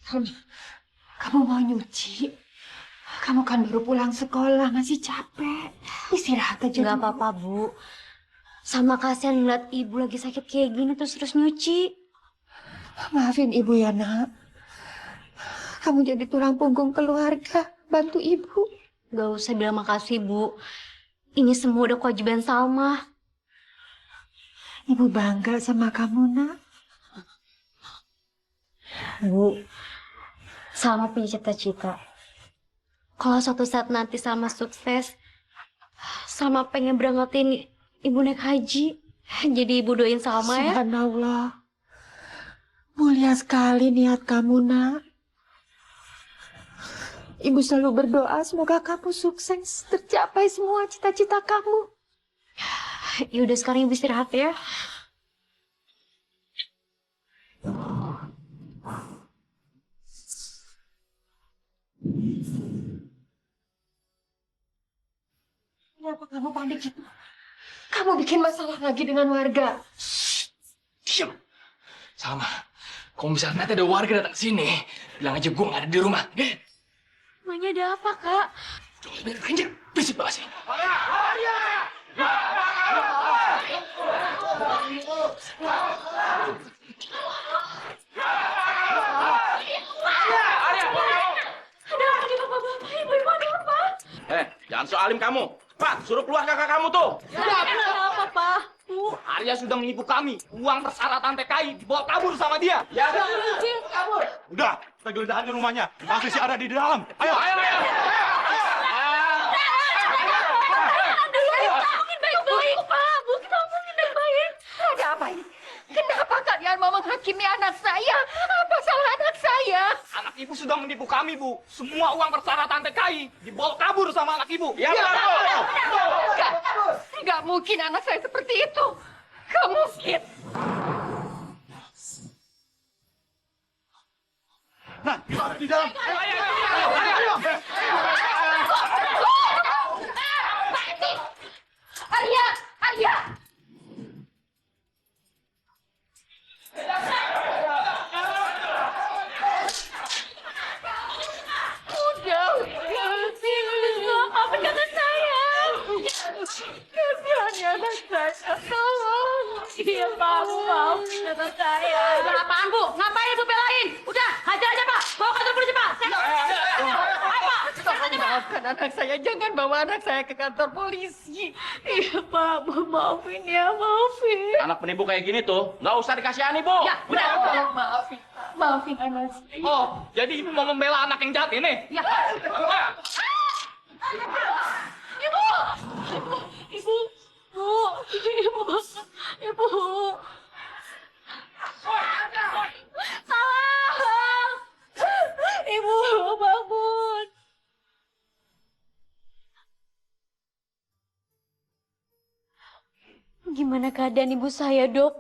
Kamu, kamu mau nyuci? Kamu kan baru pulang sekolah, masih capek. Istirahat aja Nggak dulu. apa-apa, Bu. Sama kasihan ngeliat ibu lagi sakit kayak gini terus nyuci. Maafin ibu ya, nak. Kamu jadi tulang punggung keluarga, bantu ibu. Gak usah bilang makasih, Bu. Ini semua udah kewajiban Salma. Ibu bangga sama kamu, nak. Bu, Salma punya cita-cita. Kalau suatu saat nanti Salma sukses, Salma pengen berangkatin ibu naik haji. Jadi ibu doain Salma ya. Subhanallah. Mulia sekali niat kamu, nak. Ibu selalu berdoa semoga kamu sukses, tercapai semua cita-cita kamu. Yaudah sekarang ibu istirahat ya. Kenapa kamu panik gitu? Kamu bikin masalah lagi dengan warga. Diam. Sama. Kalau misalnya nanti ada warga datang ke sini, bilang aja gue nggak ada di rumah. Emangnya ada apa, Kak? Coba biar anjir, berisik banget sih. Ada apa di bapak-bapak? Ibu-ibu ada apa? Jangan so alim kamu. Pak, suruh keluar kakak kamu tuh. Ada apa, Pak? Bu, Arya sudah menipu kami. Uang persyaratan TKI dibawa kabur sama dia. Ya, kabur. Udah, kita geledah aja rumahnya. Masih si ada di dalam. Ayo, ayo, ayo. ngomongin baik-baik, Pak. Bu, kita ngomongin baik-baik. Ada apa ini? Kenapa kalian mau menghakimi anak saya? Apa salah anak saya? Anak ibu sudah menipu kami, Bu. Semua uang persyaratan TKI dibawa kabur sama anak ibu. Ya, Enggak mungkin anak saya seperti itu. Gak mungkin. Nah, di dalam. Arya! Arya! Udah. Apa dengan saya? Kasihan anak saya. Tolong. Iya, Pak. Maaf dengan saya. Apaan, Bu? Ngapain Ibu belain? Udah, hajar aja, Pak. Bawa kantor polisi, Pak. Maafkan anak saya. Jangan bawa anak saya ke kantor polisi. Iya, Pak. Maafin ya, maafin. Anak penipu kayak gini tuh, nggak usah dikasihani, Bu. Ya, udah. Tolong maafin. Maafin anak saya. Oh, jadi ibu mau membela anak yang jahat ini? Ya. Ibu! Ibu! Ibu! Salah! Ibu, bangun! Gimana keadaan ibu saya, Dok?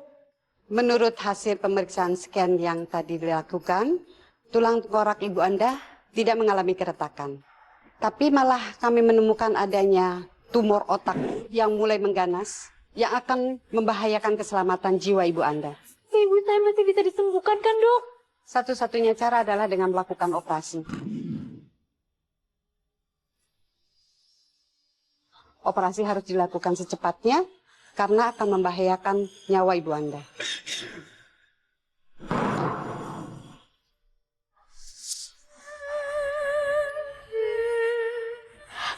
Menurut hasil pemeriksaan scan yang tadi dilakukan, tulang tengkorak ibu Anda tidak mengalami keretakan. Tapi malah kami menemukan adanya tumor otak yang mulai mengganas yang akan membahayakan keselamatan jiwa ibu Anda. Ibu saya masih bisa disembuhkan kan, Dok? Satu-satunya cara adalah dengan melakukan operasi. Operasi harus dilakukan secepatnya karena akan membahayakan nyawa ibu Anda.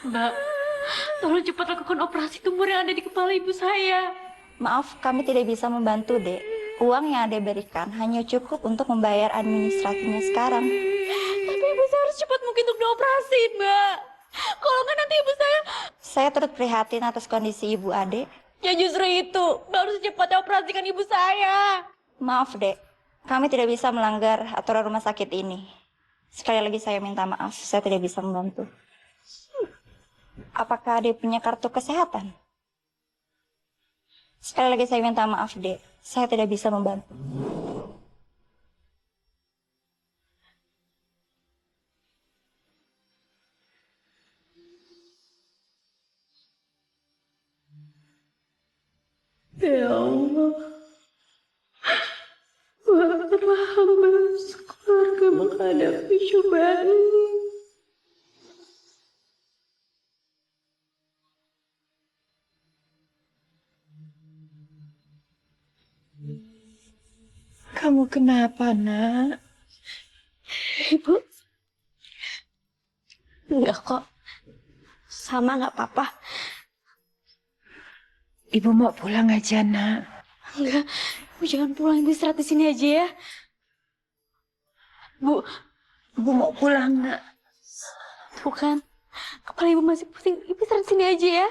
Mbak, tolong cepat lakukan operasi tumor yang ada di kepala ibu saya. Maaf, kami tidak bisa membantu, Dek. Uang yang Ade berikan hanya cukup untuk membayar administrasinya sekarang. Tapi ibu saya harus cepat mungkin untuk dioperasi, Mbak. Kalau nggak nanti ibu saya... Saya turut prihatin atas kondisi ibu Ade. Ya justru itu, Mbak harus cepatnya operasikan ibu saya. Maaf, Dek. Kami tidak bisa melanggar aturan rumah sakit ini. Sekali lagi saya minta maaf, saya tidak bisa membantu. Apakah Ade punya kartu kesehatan? Sekali lagi saya minta maaf, Dek. Saya tidak bisa membantu. Ya Allah, buatlah hamba sekeluarga menghadapi cobaan. Kamu kenapa, Nak? Ibu, enggak kok. Sama nggak apa-apa. Ibu mau pulang aja, Nak. Enggak, ibu jangan pulang. Ibu istirahat di sini aja ya. Bu, Ibu mau pulang, Nak. tuh kan. Kepala ibu masih pusing. Ibu istirahat di sini aja ya.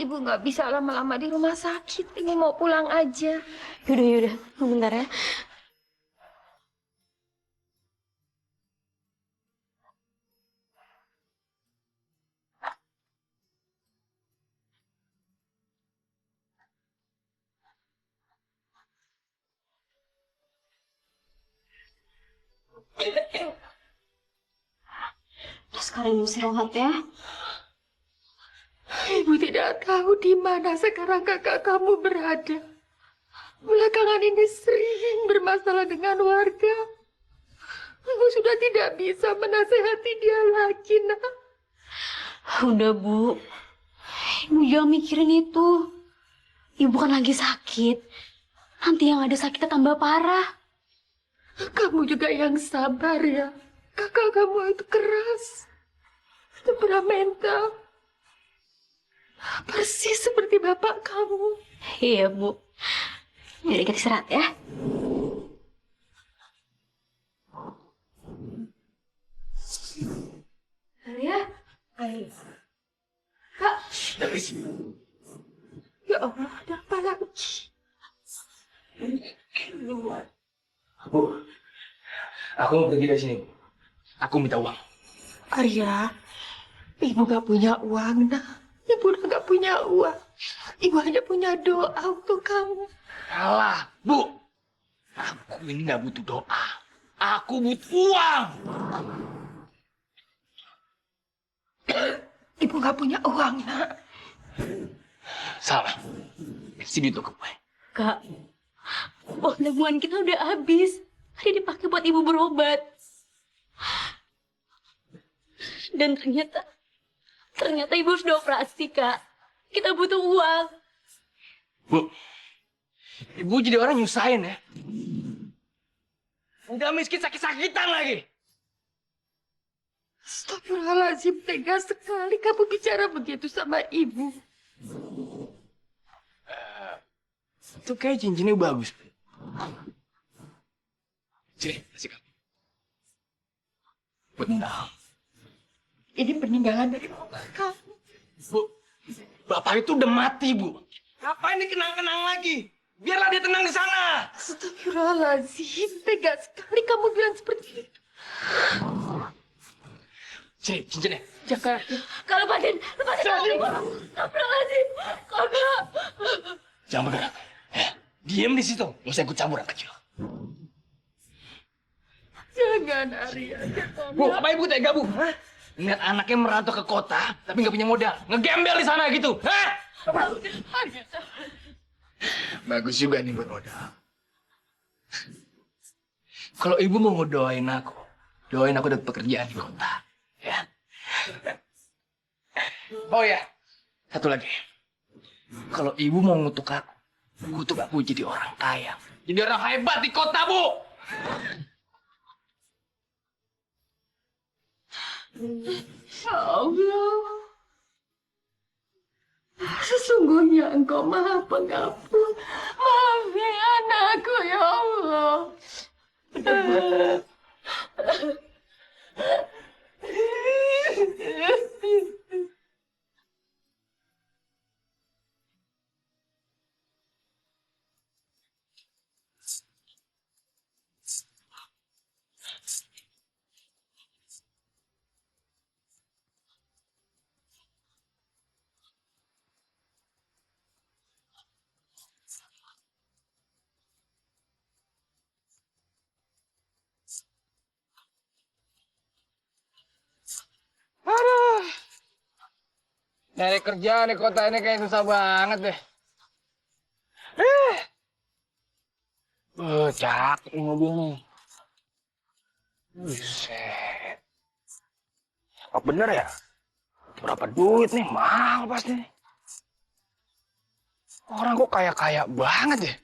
Ibu nggak bisa lama-lama di rumah sakit. Ibu mau pulang aja. Yaudah, yaudah. Tunggu bentar ya. Nah, sekarang ibu istirahat ya. Ibu tidak tahu di mana sekarang kakak kamu berada. Belakangan ini sering bermasalah dengan warga. Ibu sudah tidak bisa menasehati dia lagi, Nak. Udah, Bu. Ibu jangan mikirin itu. Ibu kan lagi sakit. Nanti yang ada sakitnya tambah parah. Kamu juga yang sabar ya. Kakak kamu itu keras, temperamental. Persis seperti bapak kamu. Iya, Bu. Yaudah, kita istirahat ya. Ya, ayo. Kak, Dari sini. ya Allah, ada apa lagi? Bu, aku mau pergi dari sini. Aku minta uang. Arya, ibu gak punya uang, Nak. Ibu udah gak punya uang. Ibu hanya punya doa untuk kamu. Alah, Bu. Aku ini nggak butuh doa. Aku butuh uang. Ibu gak punya uang, Nak. Salah. Sini tuh gue. Kak, uang tabungan kita udah habis. Tadi dipakai buat ibu berobat. Dan ternyata ibu sudah operasi, Kak. Kita butuh uang. Bu, ibu jadi orang nyusahin ya. Udah miskin sakit-sakitan lagi. Astagfirullahaladzim, tega sekali kamu bicara begitu sama ibu. Itu kayak cincinnya bagus. Sini, kasih kamu. Benar. Ini peninggalan dari bapak kamu. Bu, bapak itu udah mati, Bu. Ngapain dikenang-kenang lagi? Biarlah dia tenang di sana. Astagfirullahaladzim, tega sekali kamu bilang seperti itu. Sini, cincinnya. Jangan. Kak, lepasin tangan ibu. Astagfirullahaladzim. Kakak. Jangan bergerak. Ya, diam di situ. Gak usah ikut campur yang kecil. Jangan, Arya. Jangan. Bu, apa ibu tega, Bu? Hah? Lihat anaknya merantau ke kota, tapi nggak punya modal. Ngegembel di sana gitu. Hah? Arya, Bagus juga nih buat modal. Kalau ibu mau doain aku dapat pekerjaan di kota. Ya. Oh ya, satu lagi. Kalau ibu mau ngutuk aku kutuk aku jadi orang kaya. Jadi orang hebat di kota, Bu. Ya Allah. Sesungguhnya Engkau Maha Pengampun. Maafi anakku, ya Allah. Aduh. Nyari kerja di kota ini kayak susah banget deh. Cakep nih mobil nih. Buset. Apa bener ya? Berapa duit nih? Mahal pasti nih. Orang kok kaya-kaya banget ya?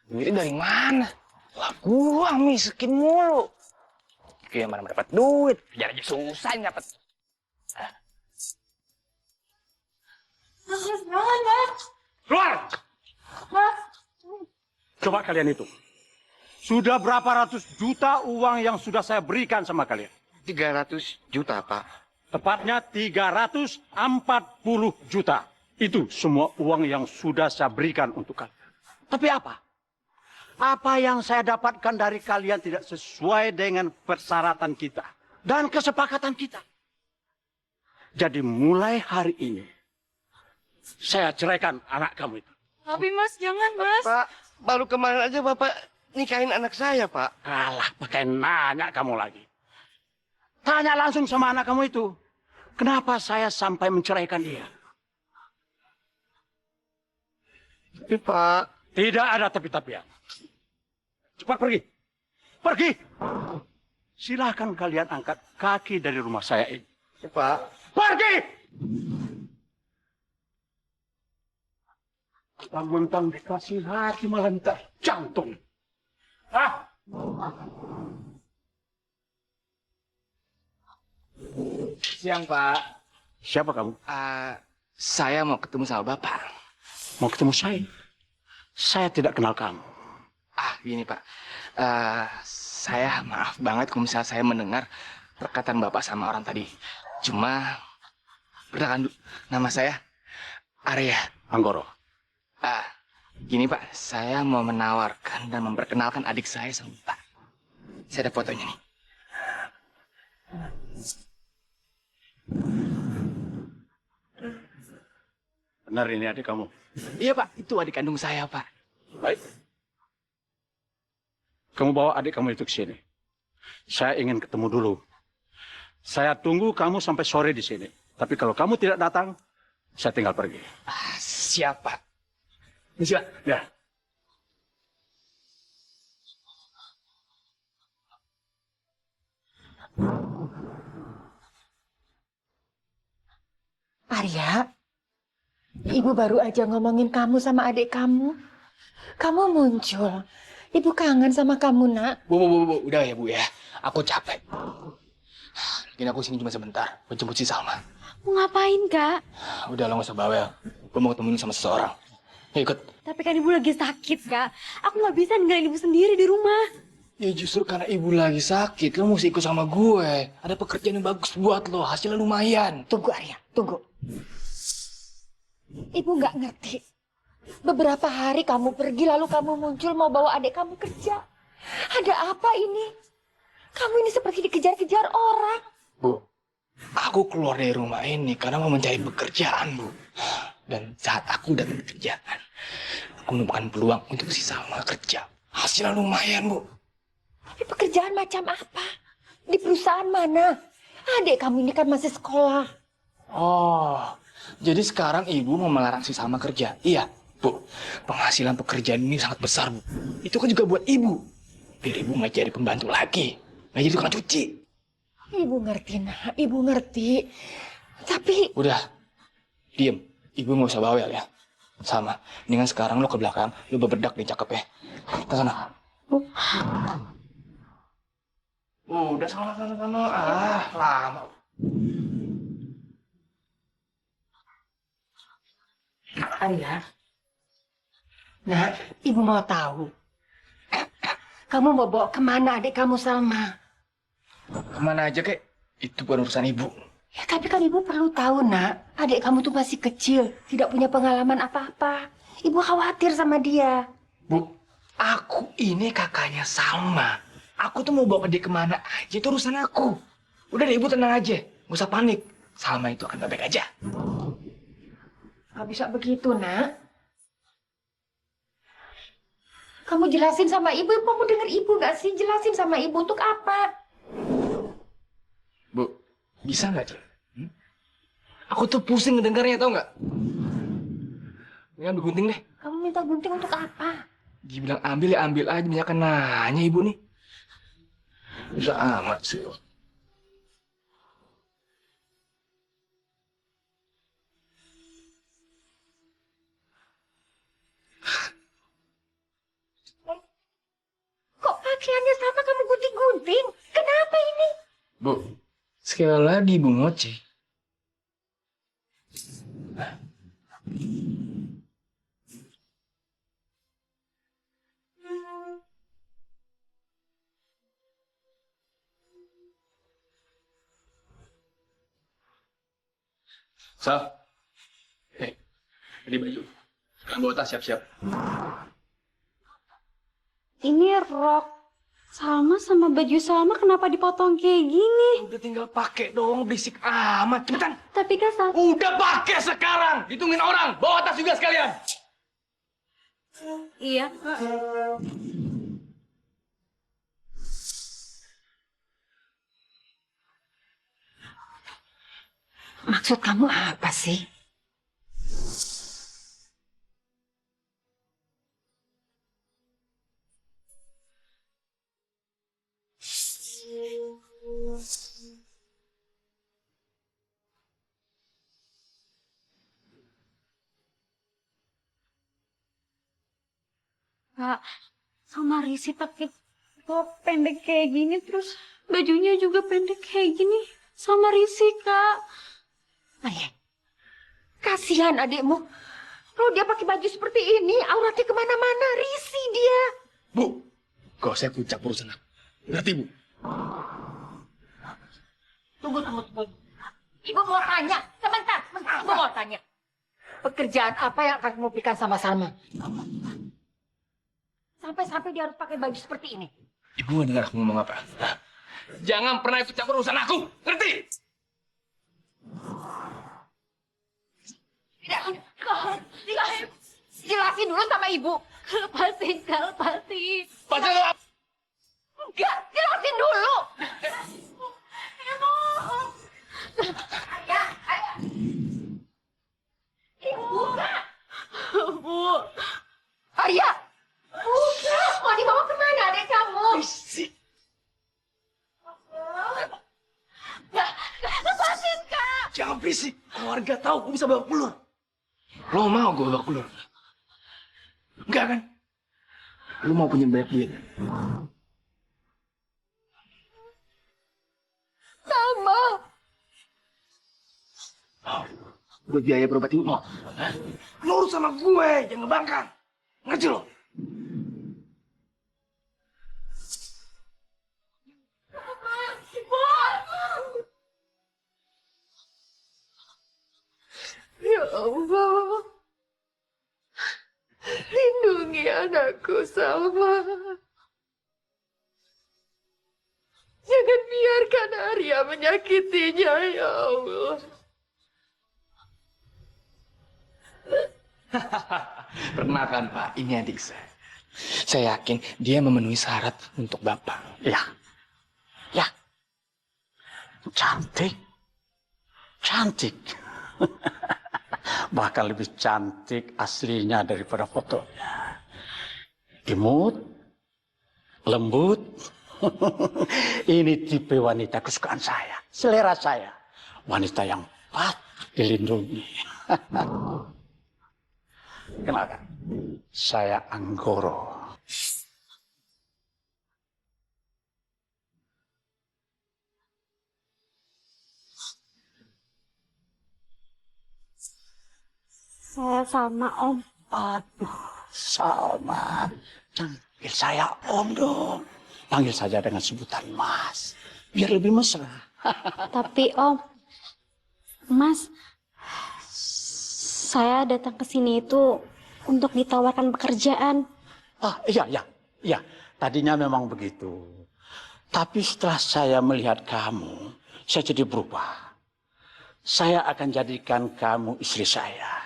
Duitnya dari mana? Lah gua miskin mulu. Gimana dapat duit? Biar aja susah dapat. Keluar! Coba kalian itu. Sudah berapa ratus juta uang yang sudah saya berikan sama kalian? 300 juta, Pak. Tepatnya 340 juta. Itu semua uang yang sudah saya berikan untuk kalian. Tapi apa? Apa yang saya dapatkan dari kalian tidak sesuai dengan persyaratan kita dan kesepakatan kita. Jadi mulai hari ini, saya ceraikan anak kamu itu. Tapi Mas, jangan Mas. Pak, baru kemarin aja Bapak nikahin anak saya, Pak. Alah, pakai nanya kamu lagi. Tanya langsung sama anak kamu itu. Kenapa saya sampai menceraikan dia? Tapi Pak, Tidak ada tapi-tapian. Cepat pergi. Pergi. Silahkan kalian angkat kaki dari rumah saya ini. Pak. Pergi! Mentang-mentang dikasih hati malah minta jantung. Hah? Siang, Pak. Siapa kamu? Saya mau ketemu sama Bapak. Mau ketemu saya? Saya tidak kenal kamu. Gini, Pak. Saya maaf banget kalau misalnya saya mendengar perkataan Bapak sama orang tadi. Cuma, perkenalkan dulu, nama saya Arya. Anggoro. Gini, Pak. Saya mau menawarkan dan memperkenalkan adik saya sama Bapak. Saya ada fotonya nih. Benar ini adik kamu? Iya, Pak. Itu adik kandung saya, Pak. Baik. Kamu bawa adik kamu itu ke sini. Saya ingin ketemu dulu. Saya tunggu kamu sampai sore di sini. Tapi kalau kamu tidak datang, saya tinggal pergi. Siap, Pak. Misi, Pak. Ya. Arya, Ibu baru aja ngomongin kamu sama adik kamu. Kamu muncul. Ibu kangen sama kamu, Nak. Bu. Udah ya, Bu ya. Aku capek. Mungkin aku sini cuma sebentar. Mau jemput si Salma. Mau ngapain, Kak? Udah, lo gak usah bawel. Gue mau ketemu sama seseorang. Ya, ikut. Tapi kan ibu lagi sakit, Kak. Aku nggak bisa ninggalin ibu sendiri di rumah. Ya justru karena ibu lagi sakit, lo mesti ikut sama gue. Ada pekerjaan yang bagus buat lo, hasilnya lumayan. Tunggu, Arya. Tunggu. Ibu nggak ngerti. Beberapa hari kamu pergi, lalu kamu muncul mau bawa adik kamu kerja. Ada apa ini? Kamu ini seperti dikejar-kejar orang. Bu, aku keluar dari rumah ini karena mau mencari pekerjaan, Bu. Dan saat aku dapat pekerjaan, aku menemukan peluang untuk si Salma kerja. Hasilnya lumayan, Bu. Tapi pekerjaan macam apa? Di perusahaan mana? Adik kamu ini kan masih sekolah. Oh, jadi sekarang ibu mau melarang si Salma kerja? Iya, Bu. Penghasilan pekerjaan ini sangat besar, Bu. Itu kan juga buat ibu. Biar ibu nggak jadi pembantu lagi. Nggak jadi tukang cuci. Ibu ngerti, Nak. Ibu ngerti. Tapi Udah, diem. Ibu nggak usah bawel ya. Sama, mendingan sekarang lo ke belakang, lo beberdak nih cakep ya. Ke sana. Udah sana. Lama. Arya, Nak, Ibu mau tahu. Kamu mau bawa kemana adik kamu, Salma? Kemana aja, kek? Itu bukan urusan ibu. Ya, tapi kan Ibu perlu tahu, Nak. Adik kamu tuh masih kecil, tidak punya pengalaman apa-apa. Ibu khawatir sama dia. Bu, aku ini kakaknya Salma. Aku tuh mau bawa dia kemana aja, itu urusan aku. Udah deh, ibu tenang aja. Gak usah panik. Salma itu akan baik-baik aja. Gak bisa begitu, Nak. Kamu jelasin sama Ibu, kamu dengar Ibu gak sih? Jelasin sama Ibu untuk apa? Bu, bisa nggak, Cik? Aku tuh pusing ngedengarnya, tau nggak? Mendingan digunting deh. Kamu minta gunting untuk apa? Dibilang ambil ya ambil aja, banyak nanya ibu nih. Bisa amat sih. Kok pakaiannya sama kamu gunting-gunting? Kenapa ini? Bu, sekali lagi Bu ngoceh. Sal, ini baju. Sekarang bawa tas siap-siap. Ini rok sama baju Salma kenapa dipotong kayak gini? Udah tinggal pakai dong, berisik amat. Cepetan. Tapi kan Salma... Udah pakai sekarang. Hitungin orang. Bawa tas juga sekalian. Iya. Maksud kamu apa sih? Kak, sama Risi pakai top pendek kayak gini, terus bajunya juga pendek kayak gini. Sama Risi, Kak. Ayah, kasihan adikmu. Kalau dia pakai baju seperti ini, auratnya kemana-mana, risih dia. Bu, gak usah ikut campur urusan aku. Ngerti, Bu? Tunggu. Ibu mau tanya, sebentar. Ibu mau tanya. Pekerjaan apa yang akan kamu berikan sama Salma? Sampai-sampai dia harus pakai baju seperti ini. Ibu gak dengar aku ngomong apa? Hah? Jangan pernah ikut campur urusan aku. Ngerti? Tidak. Jelasin dulu sama ibu. Lepasin, Kak, lepasin. Pasal lo apa? Enggak, jelasin dulu. Ayah. Ibu buka. Bu. Ayah. Buka. Mau dibawa kemana adek kamu? Berisik. Lepasin, Kak. Jangan berisik. Keluarga tahu gue bisa bawa keluar. Lo mau gue bawa keluar? Enggak kan? Lo mau punya banyak duit? Sama. Oh, buat biaya berobat ibu mau? Hah? Lo urus sama gue, jangan ngebangkang. Ngerti lo? Ya Allah. Lindungi anakku, Salma. Jangan biarkan Arya menyakitinya, ya Allah. Pernah kan Pak, ini adik saya. Saya yakin dia memenuhi syarat untuk Bapak. Ya. Ya. Cantik. Cantik. Bahkan lebih cantik aslinya daripada fotonya. Imut, lembut. Ini tipe wanita kesukaan saya, selera saya. Wanita yang patut dilindungi. Kenalkan, saya Anggoro. Saya sama Om. Aduh, Salma. Panggil saya Om dong. Panggil saja dengan sebutan Mas. Biar lebih mesra. Tapi Om, Mas, saya datang ke sini itu untuk ditawarkan pekerjaan. Ah, iya. Tadinya memang begitu. Tapi setelah saya melihat kamu, saya jadi berubah. Saya akan jadikan kamu istri saya.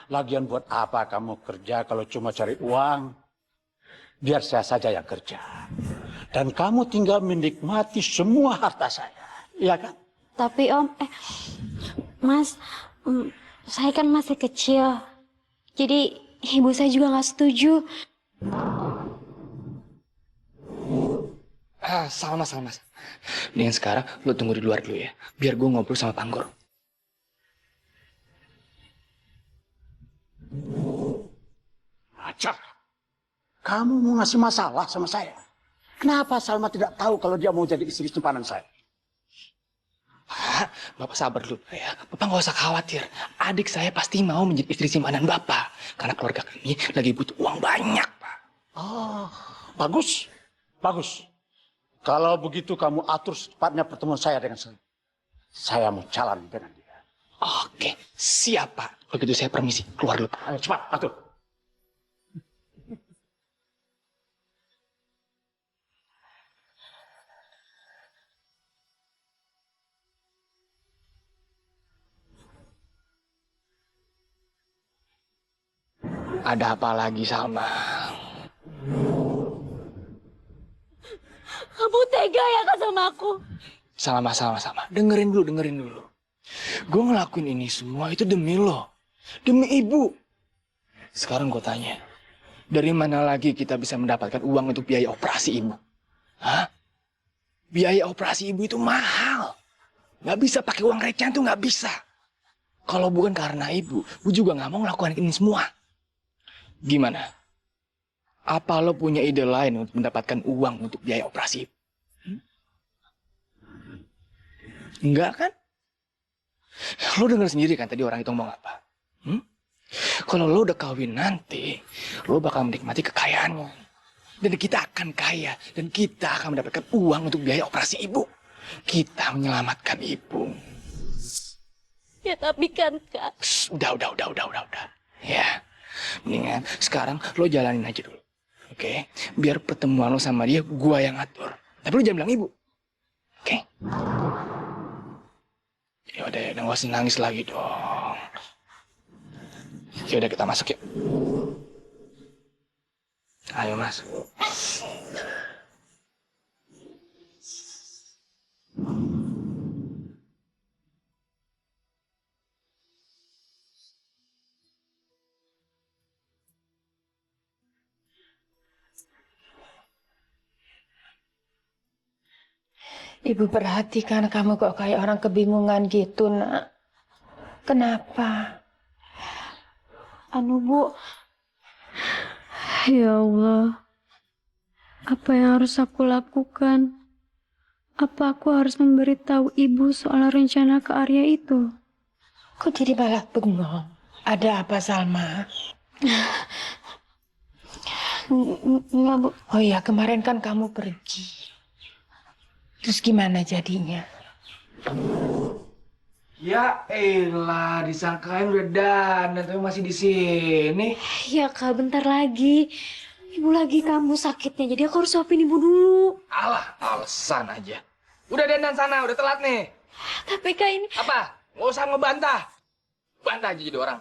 Lagian buat apa kamu kerja kalau cuma cari uang? Biar saya saja yang kerja. Dan kamu tinggal menikmati semua harta saya. Iya kan? Tapi Om, Mas, saya kan masih kecil. Jadi ibu saya juga nggak setuju. Sama. Dengan sekarang lo tunggu di luar dulu ya. Biar gue ngobrol sama Panggor. Ajar. Kamu mau ngasih masalah sama saya? Kenapa Salma tidak tahu kalau dia mau jadi istri simpanan saya? Pak, Bapak sabar dulu ya. Bapak nggak usah khawatir. Adik saya pasti mau menjadi istri simpanan Bapak. Karena keluarga kami lagi butuh uang banyak, Pak. Oh, bagus. Bagus. Kalau begitu kamu atur secepatnya pertemuan saya dengan saya. Saya mau jalan dengan dia. Oke, siap, Pak. Kalau gitu saya permisi. Keluar dulu, Pak. Ayo cepat, atur. Ada apa lagi, Salma? Kamu tega ya Kak sama aku? Sama. Dengerin dulu. Gue ngelakuin ini semua itu demi lo. Demi ibu. Sekarang gue tanya. Dari mana lagi kita bisa mendapatkan uang untuk biaya operasi ibu? Hah? Biaya operasi ibu itu mahal. Gak bisa pakai uang recehan tuh gak bisa. Kalau bukan karena ibu, gue juga gak mau ngelakuin ini semua. Gimana? Apa lo punya ide lain untuk mendapatkan uang untuk biaya operasi? Enggak kan? Lo denger sendiri kan tadi orang itu ngomong apa? Kalau lo udah kawin nanti, lo bakal menikmati kekayaannya. Dan kita akan kaya. Dan kita akan mendapatkan uang untuk biaya operasi ibu. Kita menyelamatkan ibu. Ya tapi kan Kak. Udah. Ya. Mendingan sekarang lo jalanin aja dulu. Oke? Biar pertemuan lo sama dia gua yang atur. Tapi lo jangan bilang ibu. Oke? Yaudah, gak usah nangis lagi dong. Yaudah kita masuk yuk. Ayo masuk. Ibu perhatikan kamu kok kayak orang kebingungan gitu, Nak. Kenapa? Bu, ya Allah, apa yang harus aku lakukan? Apa aku harus memberitahu ibu soal rencana ke Arya itu? Kok jadi malah bengong? Ada apa, Salma? Enggak, Bu. Oh iya, kemarin kan kamu pergi. Terus gimana jadinya? Ya elah, disangkain udah dandan tapi masih di sini. Ya Kak, bentar lagi. Ibu lagi kamu sakitnya, jadi aku harus suapin ibu dulu. Alah, alasan aja. Udah dandan sana, udah telat nih. Tapi Kak ini... Apa? Nggak usah ngebantah. Bantah aja jadi orang.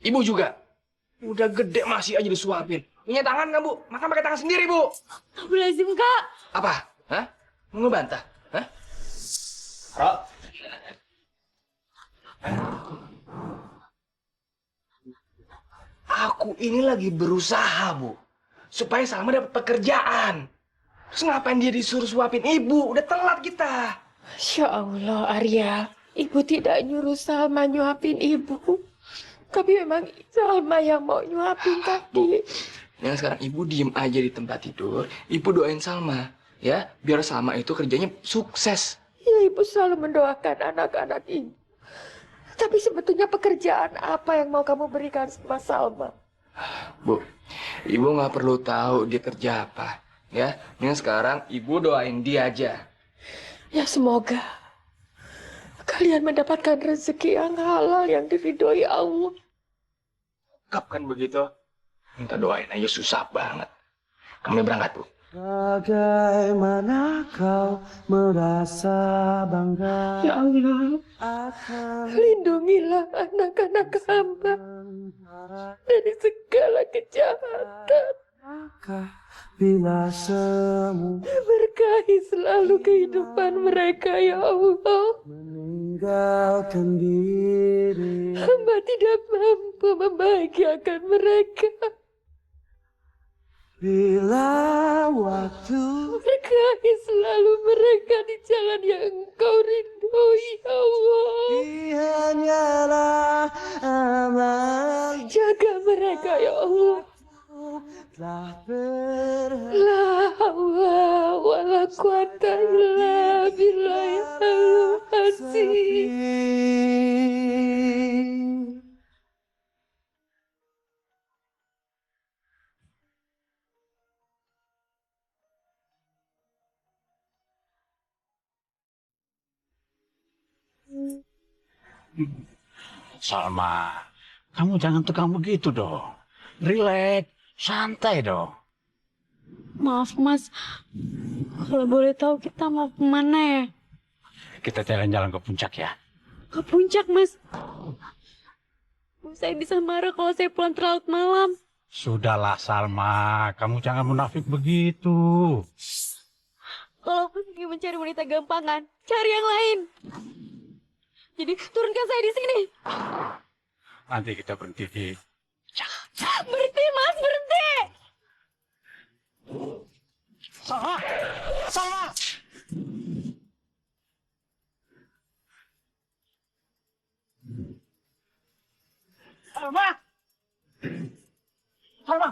Ibu juga. Udah gede masih aja disuapin. Punya tangan nggak, Bu? Makan pakai tangan sendiri, Bu. Lazim, Kak. Apa? Hah? Mau ngebantah? Hah? Rok. Aku ini lagi berusaha, Bu. Supaya Salma dapat pekerjaan. Terus ngapain dia disuruh suapin ibu? Udah telat kita. Ya Allah, Arya. Ibu tidak nyuruh Salma nyuapin ibu. Tapi memang Salma yang mau nyuapin tadi. Yang sekarang ibu diem aja di tempat tidur. Ibu doain Salma. Ya, biar Salma itu kerjanya sukses. Ya, ibu selalu mendoakan anak-anak ibu. Tapi sebetulnya pekerjaan apa yang mau kamu berikan sama Salma? Bu, ibu nggak perlu tahu dia kerja apa. Ya, yang sekarang ibu doain dia aja. Ya semoga kalian mendapatkan rezeki yang halal yang diridhoi Allah. Kan begitu? Minta doain aja susah banget. Kami berangkat, Bu. Bagaimana kau merasa bangga? Ya Allah, lindungilah anak-anak hamba dari segala kejahatan. Bila semua Berkahi selalu kehidupan mereka, ya Allah. meninggalkan diri, Hamba tidak mampu membahagiakan mereka. Bila waktu Berkahi selalu mereka di jalan yang Engkau ridhoi, ya Allah. hanyalah amal Jaga mereka, ya Allah. telah berhenti. La haula wala quwata illa billah ya Allah. Salma, kamu jangan tegang begitu dong. Rileks, santai dong. Maaf Mas, kalau boleh tahu kita mau kemana ya? Kita jalan-jalan ke puncak ya. Ke puncak Mas. Saya bisa marah kalau saya pulang terlalu malam. Sudahlah Salma, kamu jangan munafik begitu. Kalau Mas ingin mencari wanita gampangan, cari yang lain. Jadi turunkan saya di sini. Nanti kita berhenti di... Berhenti Mas, berhenti. Salma! Salma! Salma! Salma!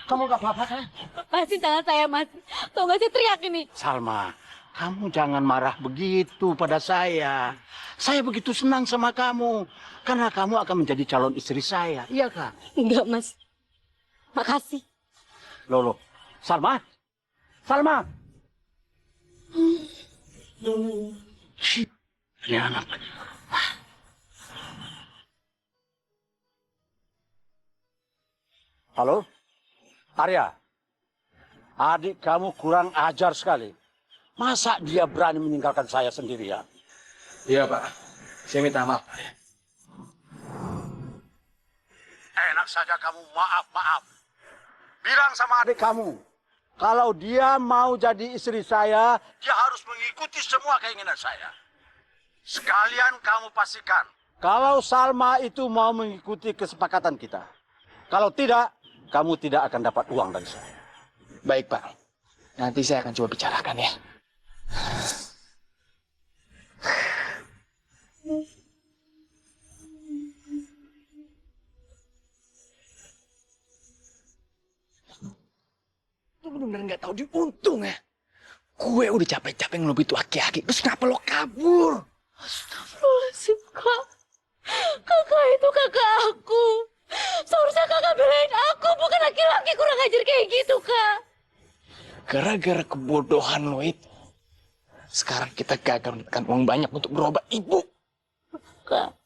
Kamu gak apa-apa kan? Lepasin tangan saya Mas. Tau gak sih teriak ini? Salma, kamu jangan marah begitu pada saya. Saya begitu senang sama kamu. Karena kamu akan menjadi calon istri saya. Iya kan? Enggak Mas. Makasih. Loh. Salma? Salma! Ini anak. Halo? Arya? Adik kamu kurang ajar sekali. Masa dia berani meninggalkan saya sendirian? Iya Pak, saya minta maaf. Enak saja kamu maaf. Bilang sama adik kamu, kalau dia mau jadi istri saya, dia harus mengikuti semua keinginan saya. Sekalian kamu pastikan, kalau Salma itu mau mengikuti kesepakatan kita. Kalau tidak, kamu tidak akan dapat uang dari saya. Baik Pak, nanti saya akan coba bicarakan ya. Lu bener-bener nggak tahu diuntung ya. Gue udah capek-capek ngelobi tuh aki-aki, terus kenapa lo kabur? Astagfirullahaladzim, Kak. Kakak itu kakak aku. Seharusnya kakak belain aku, bukan laki-laki kurang ajar kayak gitu, Kak. Gara-gara kebodohan lo itu, sekarang kita gagal mendapatkan uang banyak untuk berobat ibu. Kak,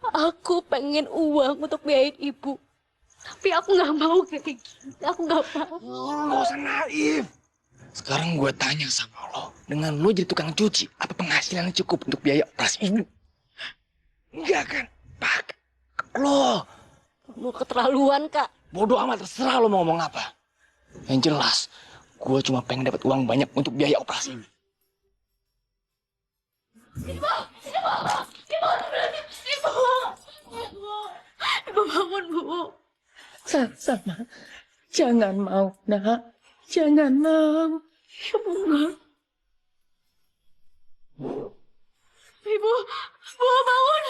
aku pengen uang untuk biayain ibu. Tapi aku nggak mau kayak gini. Aku nggak mau. Gak usah naif. Sekarang gue tanya sama lo, dengan lo jadi tukang cuci, apa penghasilannya cukup untuk biaya operasi ibu? Enggak kan? Pak, lo Kamu keterlaluan, Kak. bodoh amat, terserah lo mau ngomong apa. Yang jelas, gue cuma pengen dapat uang banyak untuk biaya operasi ini. Ibu bangun, Bu. Sama, jangan mau, nak. Jangan mau. Ibu enggak. Ibu bangun.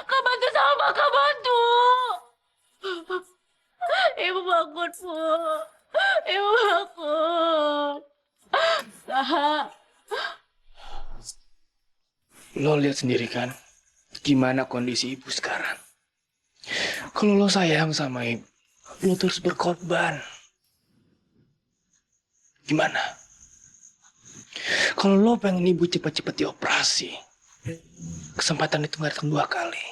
Kak bantu sama Kak bantu. Ibu bangun, Bu. Ibu bangun. Kak. Lo lihat sendiri kan, gimana kondisi ibu sekarang. Kalau lo sayang sama ibu, lo terus berkorban. Gimana? Kalau lo pengen ibu cepat-cepat dioperasi, kesempatan itu nggak datang 2 kali.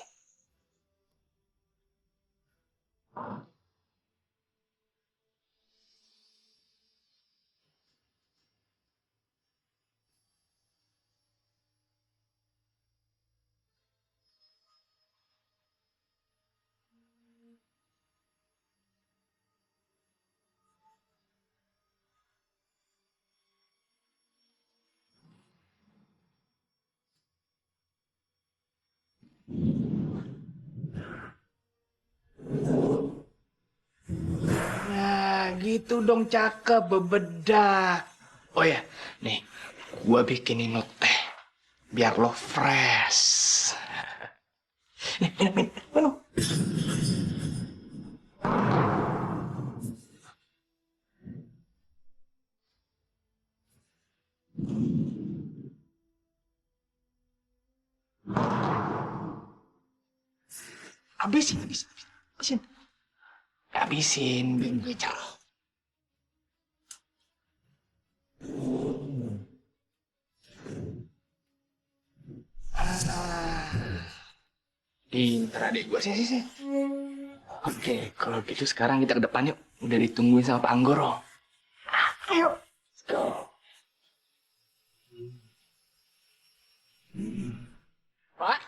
gitu dong, cakep, bebedak. Oh ya, nih, gua bikinin lo teh biar lo fresh. Nih, minum. Habisin. Habisin, biar gue jauh. Pinter adik gue sih. Oke, kalau gitu sekarang kita ke depan yuk. Udah ditungguin sama Pak Anggoro. Ayo, let's go. Pak?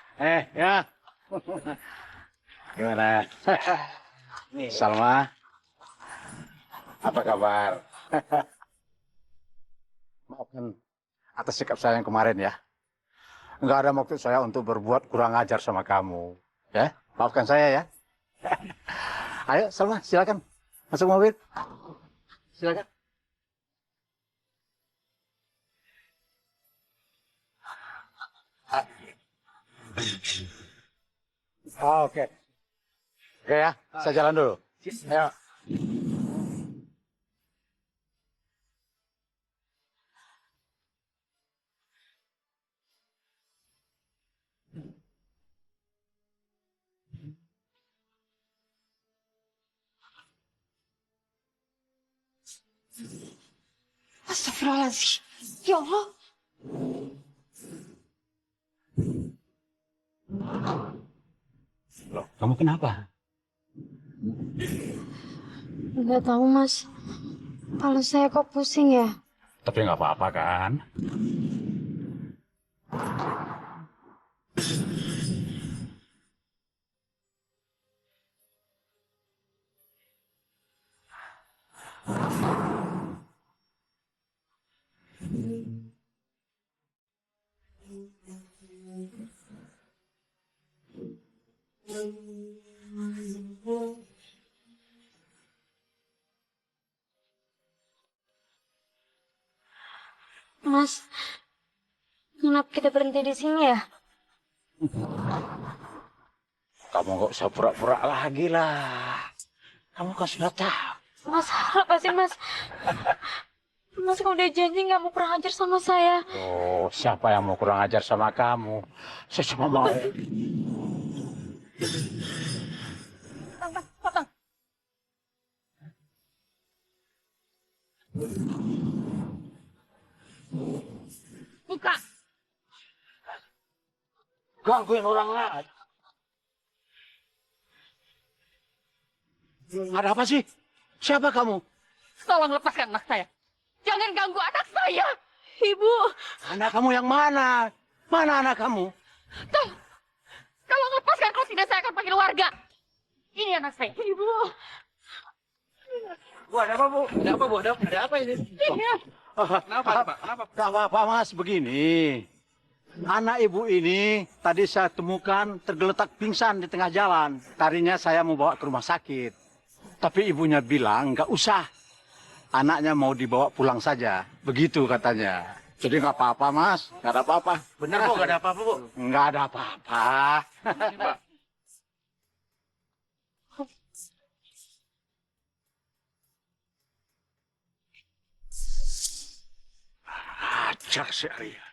Ya. Gimana? Salma, apa kabar? Maafkan atas sikap saya yang kemarin ya. Nggak ada maksud saya untuk berbuat kurang ajar sama kamu. Ya, maafkan saya ya. Ayo, Salma, silakan masuk mobil. Silakan. Oke. Oke ya, saya jalan dulu. Ayo. Astagfirullahaladzim. Ya Allah. Loh, kamu kenapa? Nggak tahu, Mas. Kalau saya kok pusing ya? Tapi nggak apa-apa kan? Mas, kenapa kita berhenti di sini ya? Kamu nggak usah pura-pura lagi lah. Kamu kan sudah tahu. Mas, lepasin Mas. Mas kan udah janji nggak mau kurang ajar sama saya. Oh, siapa yang mau kurang ajar sama kamu? Saya cuma mau. Buka. Gangguin orang lain. Ada apa sih? Siapa kamu? Tolong lepaskan anak saya. Jangan ganggu anak saya. Ibu. Anak kamu yang mana? Mana anak kamu? Tolong lepaskan, kalau tidak saya akan panggil warga. Ini anak saya. Ibu. Bu, ada apa, Bu? Ada apa, Bu? Ada apa ini? Kenapa, Pak? Kenapa? Gak apa-apa, Mas. Begini. Anak ibu ini tadi saya temukan tergeletak pingsan di tengah jalan. Tadinya saya mau bawa ke rumah sakit. Tapi ibunya bilang nggak usah. Anaknya mau dibawa pulang saja. Begitu katanya. Jadi nggak apa-apa, Mas. Nggak ada apa-apa. Benar, Bu? Nggak ada apa-apa, Bu? Nggak ada apa-apa. Ini, Pak. Acak si Arya.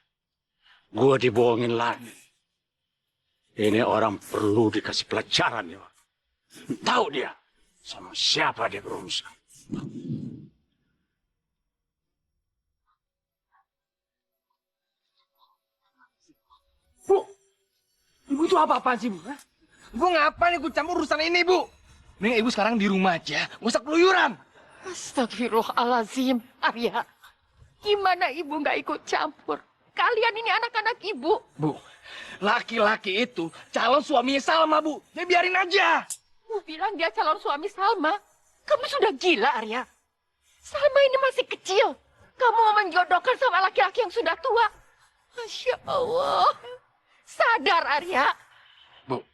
Gua dibohongin lagi. Ini orang perlu dikasih pelajaran ya. Tahu dia sama siapa dia berurusan. Bu, ibu itu apa-apaan sih, Bu? Hah? Ibu ngapain ikut campur urusan ini, Bu? Mending ibu sekarang di rumah aja, nggak usah keluyuran. Astagfirullahaladzim. Arya, gimana ibu nggak ikut campur? Kalian ini anak-anak ibu. Bu, laki-laki itu calon suaminya Salma, Bu. Ya biarin aja. Kamu bilang dia calon suami Salma. Kamu sudah gila, Arya. Salma ini masih kecil. Kamu mau menjodohkan sama laki-laki yang sudah tua. Masya Allah. Sadar, Arya. Bu,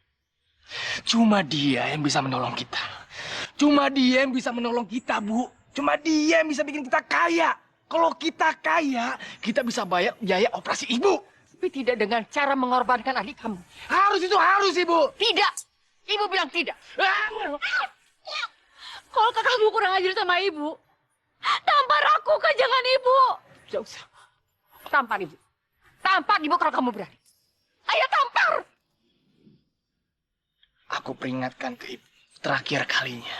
cuma dia yang bisa menolong kita. Cuma dia yang bisa menolong kita, Bu. Cuma dia yang bisa bikin kita kaya. Kalau kita kaya, kita bisa bayar biaya operasi ibu. Tapi tidak dengan cara mengorbankan adik kamu. Harus itu harus, Ibu. Tidak. Ibu bilang tidak. Kalau kakakmu kurang ajar sama ibu, tampar aku ke jangan ibu. Tidak usah. Tampar ibu. Tampar ibu kalau kamu berani. Ayo tampar. Aku peringatkan ke ibu, terakhir kalinya.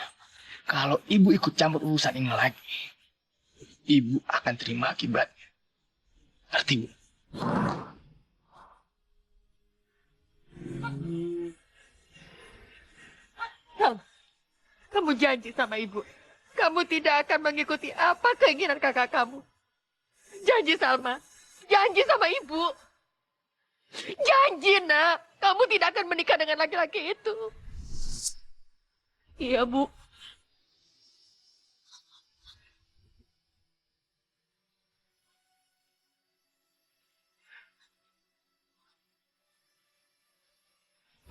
Kalau ibu ikut campur urusan ini lagi, ibu akan terima akibatnya. Ngerti, Bu? Kamu janji sama ibu, kamu tidak akan mengikuti apa keinginan kakak kamu. Janji, Salma. Janji sama ibu. Janji, nak. Kamu tidak akan menikah dengan laki-laki itu. Iya, Bu.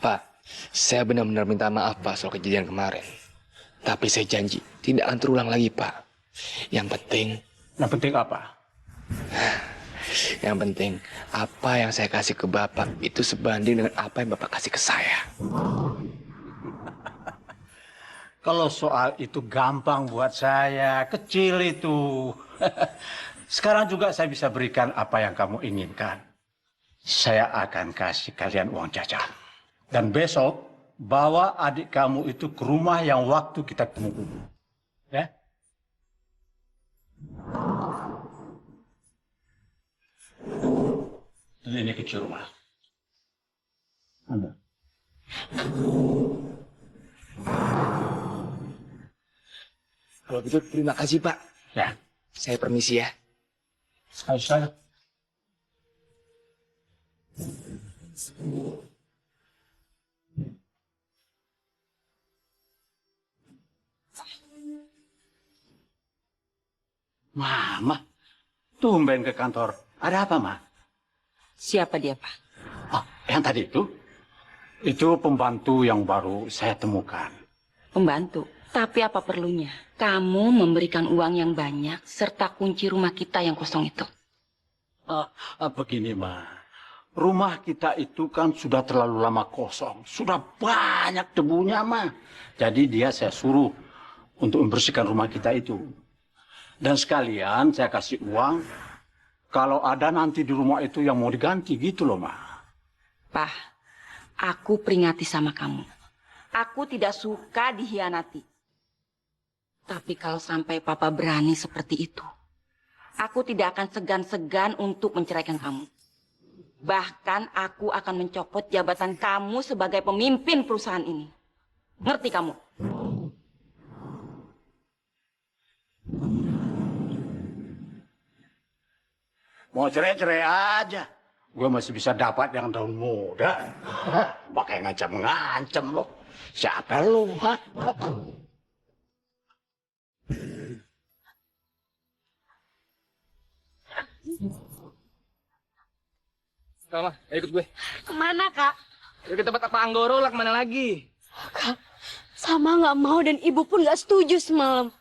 Pak, saya benar-benar minta maaf, Pak, soal kejadian kemarin. Tapi saya janji, tidak akan terulang lagi, Pak. Yang penting apa? Yang penting, apa yang saya kasih ke Bapak itu sebanding dengan apa yang Bapak kasih ke saya. Kalau soal itu gampang buat saya, kecil itu. Sekarang juga saya bisa berikan apa yang kamu inginkan. Saya akan kasih kalian uang jajan. Dan besok, bawa adik kamu itu ke rumah yang waktu kita temukan. Ya? Dan ini kecil rumah. Anda. Kalau gitu, terima kasih, Pak. Ya. Saya permisi ya. Saya. Mama, tumben ke kantor. Ada apa, Ma? Siapa dia, Pak? Oh, yang tadi itu? Itu pembantu yang baru saya temukan. Pembantu? Tapi apa perlunya? Kamu memberikan uang yang banyak serta kunci rumah kita yang kosong itu. Begini, Ma. Rumah kita itu kan sudah terlalu lama kosong. Sudah banyak debunya, Ma. Jadi dia saya suruh untuk membersihkan rumah kita itu. Dan sekalian saya kasih uang kalau ada nanti di rumah itu yang mau diganti gitu loh, Ma. Pak, aku peringati sama kamu. Aku tidak suka dihianati. Tapi kalau sampai Papa berani seperti itu, aku tidak akan segan-segan untuk menceraikan kamu. Bahkan aku akan mencopot jabatan kamu sebagai pemimpin perusahaan ini. Ngerti kamu? Mau cerai-cerai aja. Gue masih bisa dapat yang daun muda. Pakai ngancam-ngancam lo. Siapa lu? Salma, ayo ikut gue. Kemana, Kak? Yuk ke tempat apa Anggoro lah, kemana lagi? Kak, Salma nggak mau dan ibu pun nggak setuju semalam.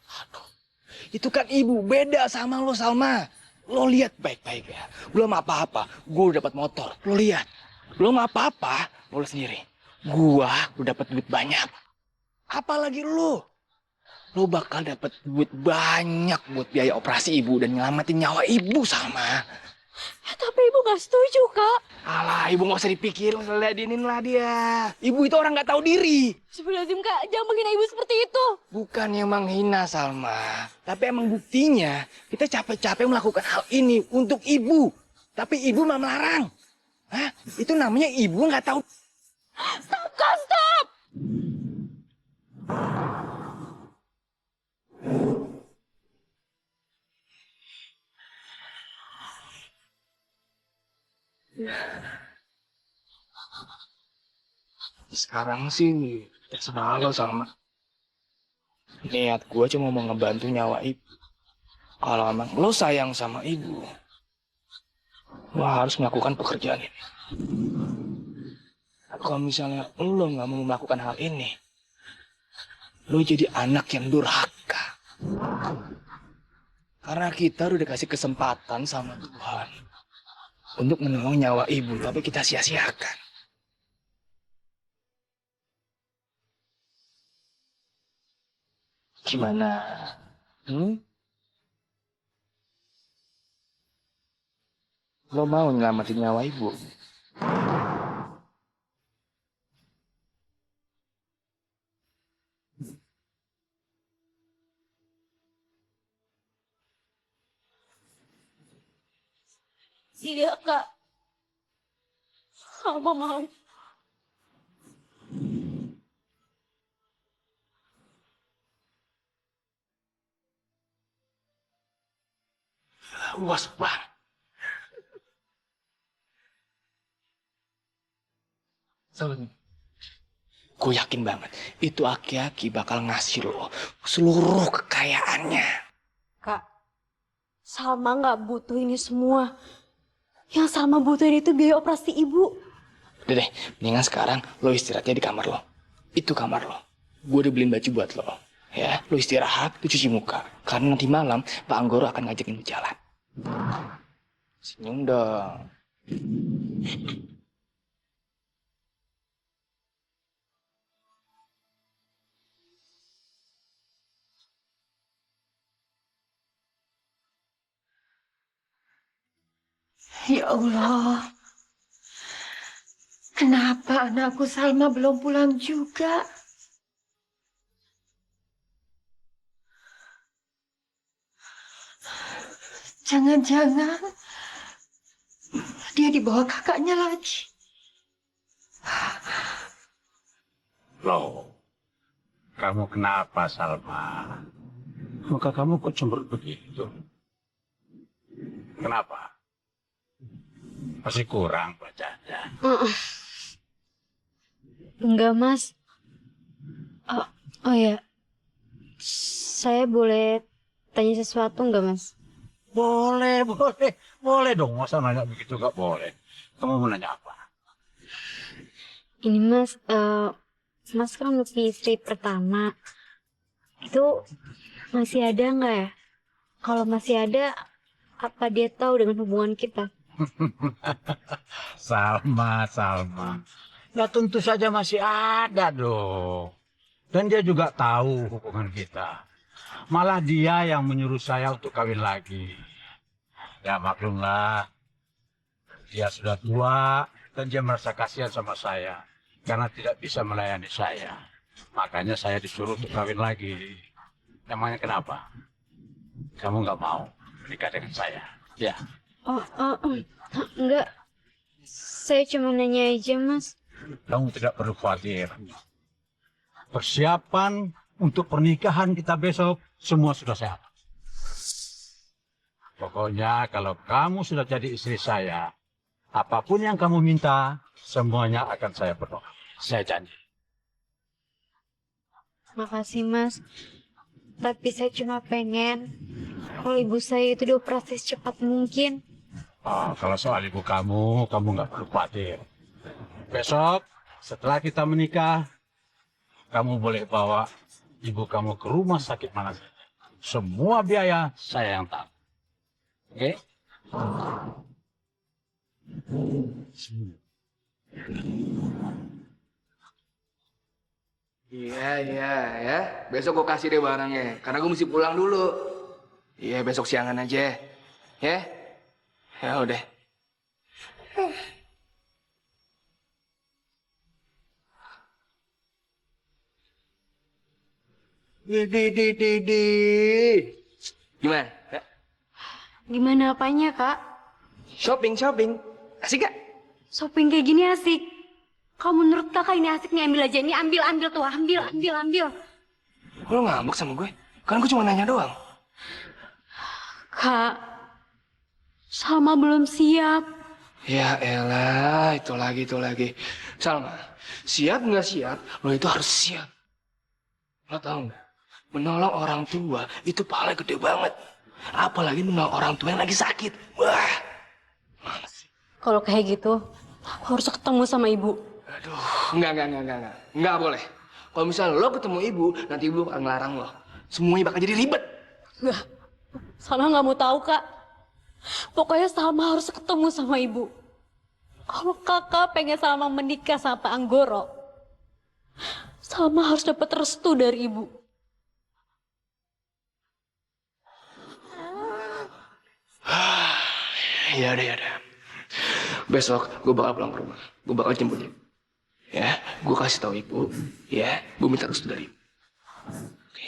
Itu kan ibu, beda sama lo, Salma. Lo lihat baik-baik ya. Belum apa-apa, gue udah dapat motor. Lo lihat. Belum apa-apa, lo sendiri. Gua udah dapat duit banyak. Apalagi lo. Lo bakal dapat duit banyak buat biaya operasi ibu dan nyelamatin nyawa ibu, Salma. Ya, tapi ibu nggak setuju, Kak. Alah, ibu nggak usah dipikirin, ngeladenin lah dia. Ibu itu orang nggak tahu diri. Sebenarnya Kak, jangan menghina ibu seperti itu. Bukan yang menghina, Salma. Tapi emang buktinya kita capek-capek melakukan hal ini untuk ibu. Tapi ibu malah melarang. Hah? Itu namanya ibu nggak tahu. Stop, Kak, stop! Sekarang sih terserah lo, Salma. Niat gue cuma mau ngebantu nyawa ibu. Kalau emang lo sayang sama ibu, lo harus melakukan pekerjaan ini. Kalau misalnya lo nggak mau melakukan hal ini, lo jadi anak yang durhaka. Karena kita udah dikasih kesempatan sama Tuhan untuk menolong nyawa ibu, tapi kita sia-siakan. Gimana? Lo mau nyelamatin nyawa ibu? Iya, Kak. Sama mau. Luas banget. Gue yakin banget, itu aki-aki bakal ngasih lo seluruh kekayaannya. Kak, Salma nggak butuh ini semua. Yang Salma butuhin itu biaya operasi ibu. Udah deh, mendingan sekarang lo istirahatnya di kamar lo. Itu kamar lo. Gue udah beliin baju buat lo. Ya, lo istirahat, lo cuci muka. Karena nanti malam Pak Anggoro akan ngajakin lo jalan. Senyum dong. Ya Allah, kenapa anakku Salma belum pulang juga? Jangan-jangan dia dibawa kakaknya lagi. Loh, kamu kenapa, Salma? Muka kamu kok cemberut begitu? Kenapa? Masih kurang bacanya. Enggak, Mas. Oh ya, saya boleh tanya sesuatu enggak, Mas? Boleh, boleh. Boleh dong, masa nanya begitu gak boleh. Kamu mau nanya apa? Ini, Mas, Mas kan lebih istri pertama. Itu masih ada nggak ya? Kalau masih ada, apa dia tahu dengan hubungan kita? Salma, Salma. Ya tentu saja masih ada dong. Dan dia juga tahu hubungan kita. Malah dia yang menyuruh saya untuk kawin lagi. Ya maklumlah. Dia sudah tua dan dia merasa kasihan sama saya. Karena tidak bisa melayani saya. Makanya saya disuruh untuk kawin lagi. Emangnya kenapa? Kamu nggak mau menikah dengan saya? Ya. Enggak. Saya cuma nanya aja, Mas. Kamu tidak perlu khawatir. Persiapan untuk pernikahan kita besok semua sudah sehat. Pokoknya kalau kamu sudah jadi istri saya, apapun yang kamu minta, semuanya akan saya penuhi. Saya janji. Makasih, Mas. Tapi saya cuma pengen kalau ibu saya itu dioperasi secepat mungkin. Oh, kalau soal ibu kamu nggak perlu khawatir. Besok setelah kita menikah, kamu boleh bawa ibu kamu ke rumah sakit mana saja. Semua biaya saya yang tanggung. Oke? Iya, ya. Besok gue kasih deh barangnya. Karena gue mesti pulang dulu. Iya, besok siangan aja. Ya? Ya udah. Di. Gimana? Ya? Gimana apanya, Kak? Shopping. Asik gak? Shopping kayak gini asik. Kalau menurut Kakak ini asik nih, ambil aja. Ini ambil tuh. Ambil. Lo ngambek sama gue? Kan gue cuma nanya doang. Kak, Salma belum siap. Ya elah, itu lagi. Salma, siap nggak siap, lo itu harus siap. Lo tau nggak? Menolong orang tua itu pahala gede banget. Apalagi menolong orang tua yang lagi sakit. Wah. Mana sih? Kalau kayak gitu, aku harus ketemu sama ibu. Aduh, enggak boleh. Kalau misalnya lo ketemu ibu, nanti ibu akan ngelarang lo. semuanya bakal jadi ribet. Nggak, Salma nggak mau tahu, Kak. Pokoknya Salma harus ketemu sama ibu. Kalau kakak pengen Salma menikah sama Pak Anggoro, Salma harus dapat restu dari ibu. Ya udah. Besok gue bakal pulang ke rumah. Gue bakal jemput ibu. Ya, gue kasih tahu ibu. Ya, gue minta restu dari ibu. Oke.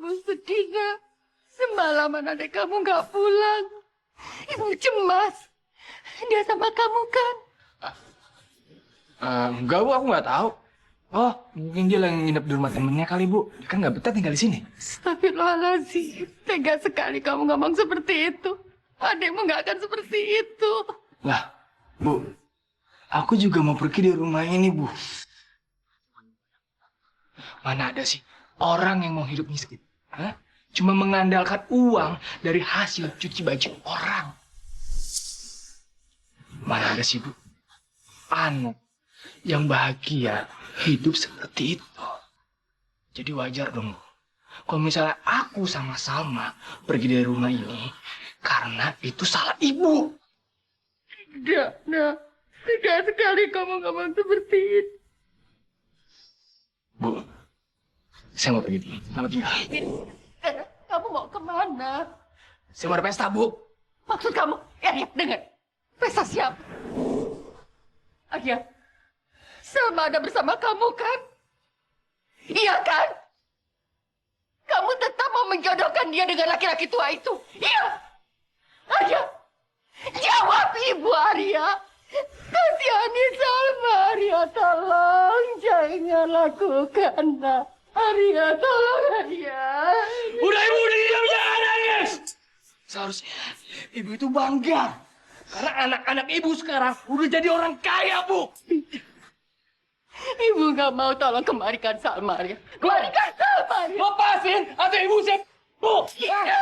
Ibu sedih nggak? Semalaman adik kamu nggak pulang. Ibu cemas. Dia sama kamu kan? Enggak bu, aku nggak tahu. Oh, mungkin dia lagi nginep di rumah temennya kali bu. Dia kan nggak betah tinggal di sini. Astagfirullahaladzim. Tega sekali kamu ngomong seperti itu. Adikmu nggak akan seperti itu. Lah, bu, aku juga mau pergi dari rumah ini bu. Mana ada sih orang yang mau hidup miskin? Hah? Cuma mengandalkan uang dari hasil cuci baju orang. Mana ada sih bu anak yang bahagia hidup seperti itu. Jadi wajar dong bu, kalau misalnya aku sama Salma pergi dari rumah ini karena itu salah ibu. Tidak, tega sekali kamu ngomong seperti itu. Bu, saya mau pergi dulu. Selamat tinggal. Kamu mau kemana? Saya mau ada pesta, Bu. Maksud kamu? Ya, dengar. Pesta siapa? Arya, Salma ada bersama kamu kan? Iya kan? Kamu tetap mau menjodohkan dia dengan laki-laki tua itu? Iya? Arya, jawab Ibu Arya. Kasihani Salma, Arya, tolong jangan lakukan. Arya, tolong Arya. Udah ibu, udah diam, jangan nangis. Seharusnya ibu itu bangga. Karena anak-anak ibu sekarang udah jadi orang kaya, Bu. Ibu nggak mau, tolong kembalikan Salma, Arya. Kembalikan Salma, Arya. Lepasin atau ibu saya... Bu! Arya.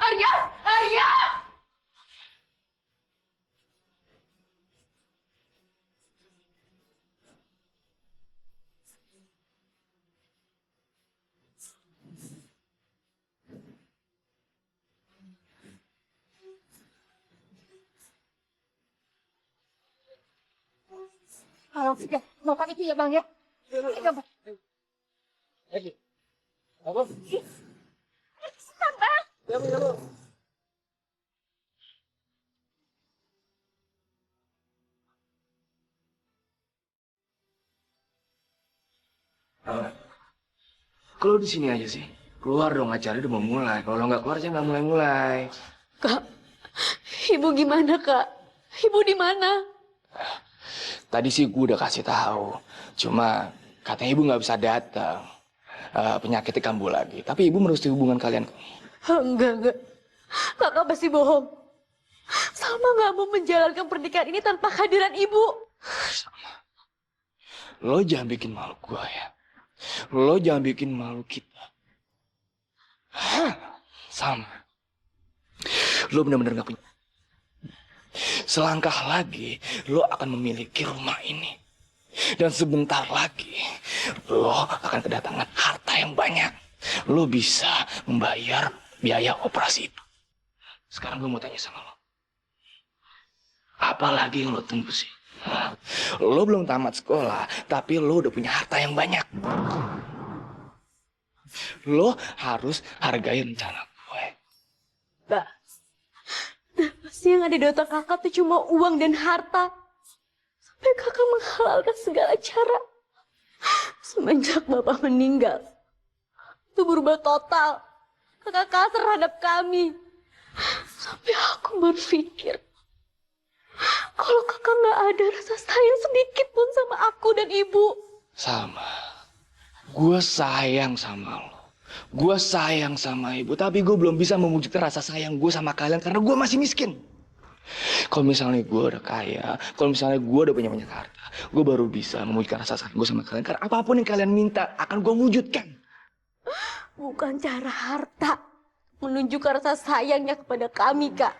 Arya! Arya! Kalau sudah makan itu ya Bang ya. Ini Bang. Apa? Bang. Ya, Bu. Kalau di sini aja sih. Keluar dong, acara udah mau mulai. Kalau nggak keluar, saya nggak mulai-mulai. Kak, ibu gimana, Kak? Ibu di mana? Tadi sih gue udah kasih tahu. Cuma katanya ibu nggak bisa datang. Penyakitnya kambuh lagi. Tapi ibu merestui hubungan kalian. Enggak. Kakak pasti bohong. Salma nggak mau menjalankan pernikahan ini tanpa kehadiran ibu. Sama. Lo jangan bikin malu gue ya. Lo jangan bikin malu kita. Sama. Lo benar-benar gak punya. Selangkah lagi, lo akan memiliki rumah ini. Dan sebentar lagi, lo akan kedatangan harta yang banyak. Lo bisa membayar biaya operasi itu. Sekarang gue mau tanya sama lo. Apa lagi yang lo tunggu sih? Lo belum tamat sekolah, tapi lo udah punya harta yang banyak. Lo harus hargai rencana gue. Mbak, pasti yang ada di otak kakak tuh cuma uang dan harta. Sampai kakak menghalalkan segala cara. Semenjak bapak meninggal, itu berubah total. Kakak kasar terhadap kami. Sampai aku berpikir, kalau kakak nggak ada rasa sayang sedikit pun sama aku dan ibu. Sama. Gue sayang sama lo. Gue sayang sama ibu, tapi gue belum bisa mewujudkan rasa sayang gue sama kalian karena gue masih miskin. Kalau misalnya gue udah kaya, kalau misalnya gue udah punya banyak harta, gue baru bisa mewujudkan rasa sayang gue sama kalian. Karena apapun yang kalian minta akan gue wujudkan. Bukan cara harta menunjukkan rasa sayangnya kepada kami, Kak.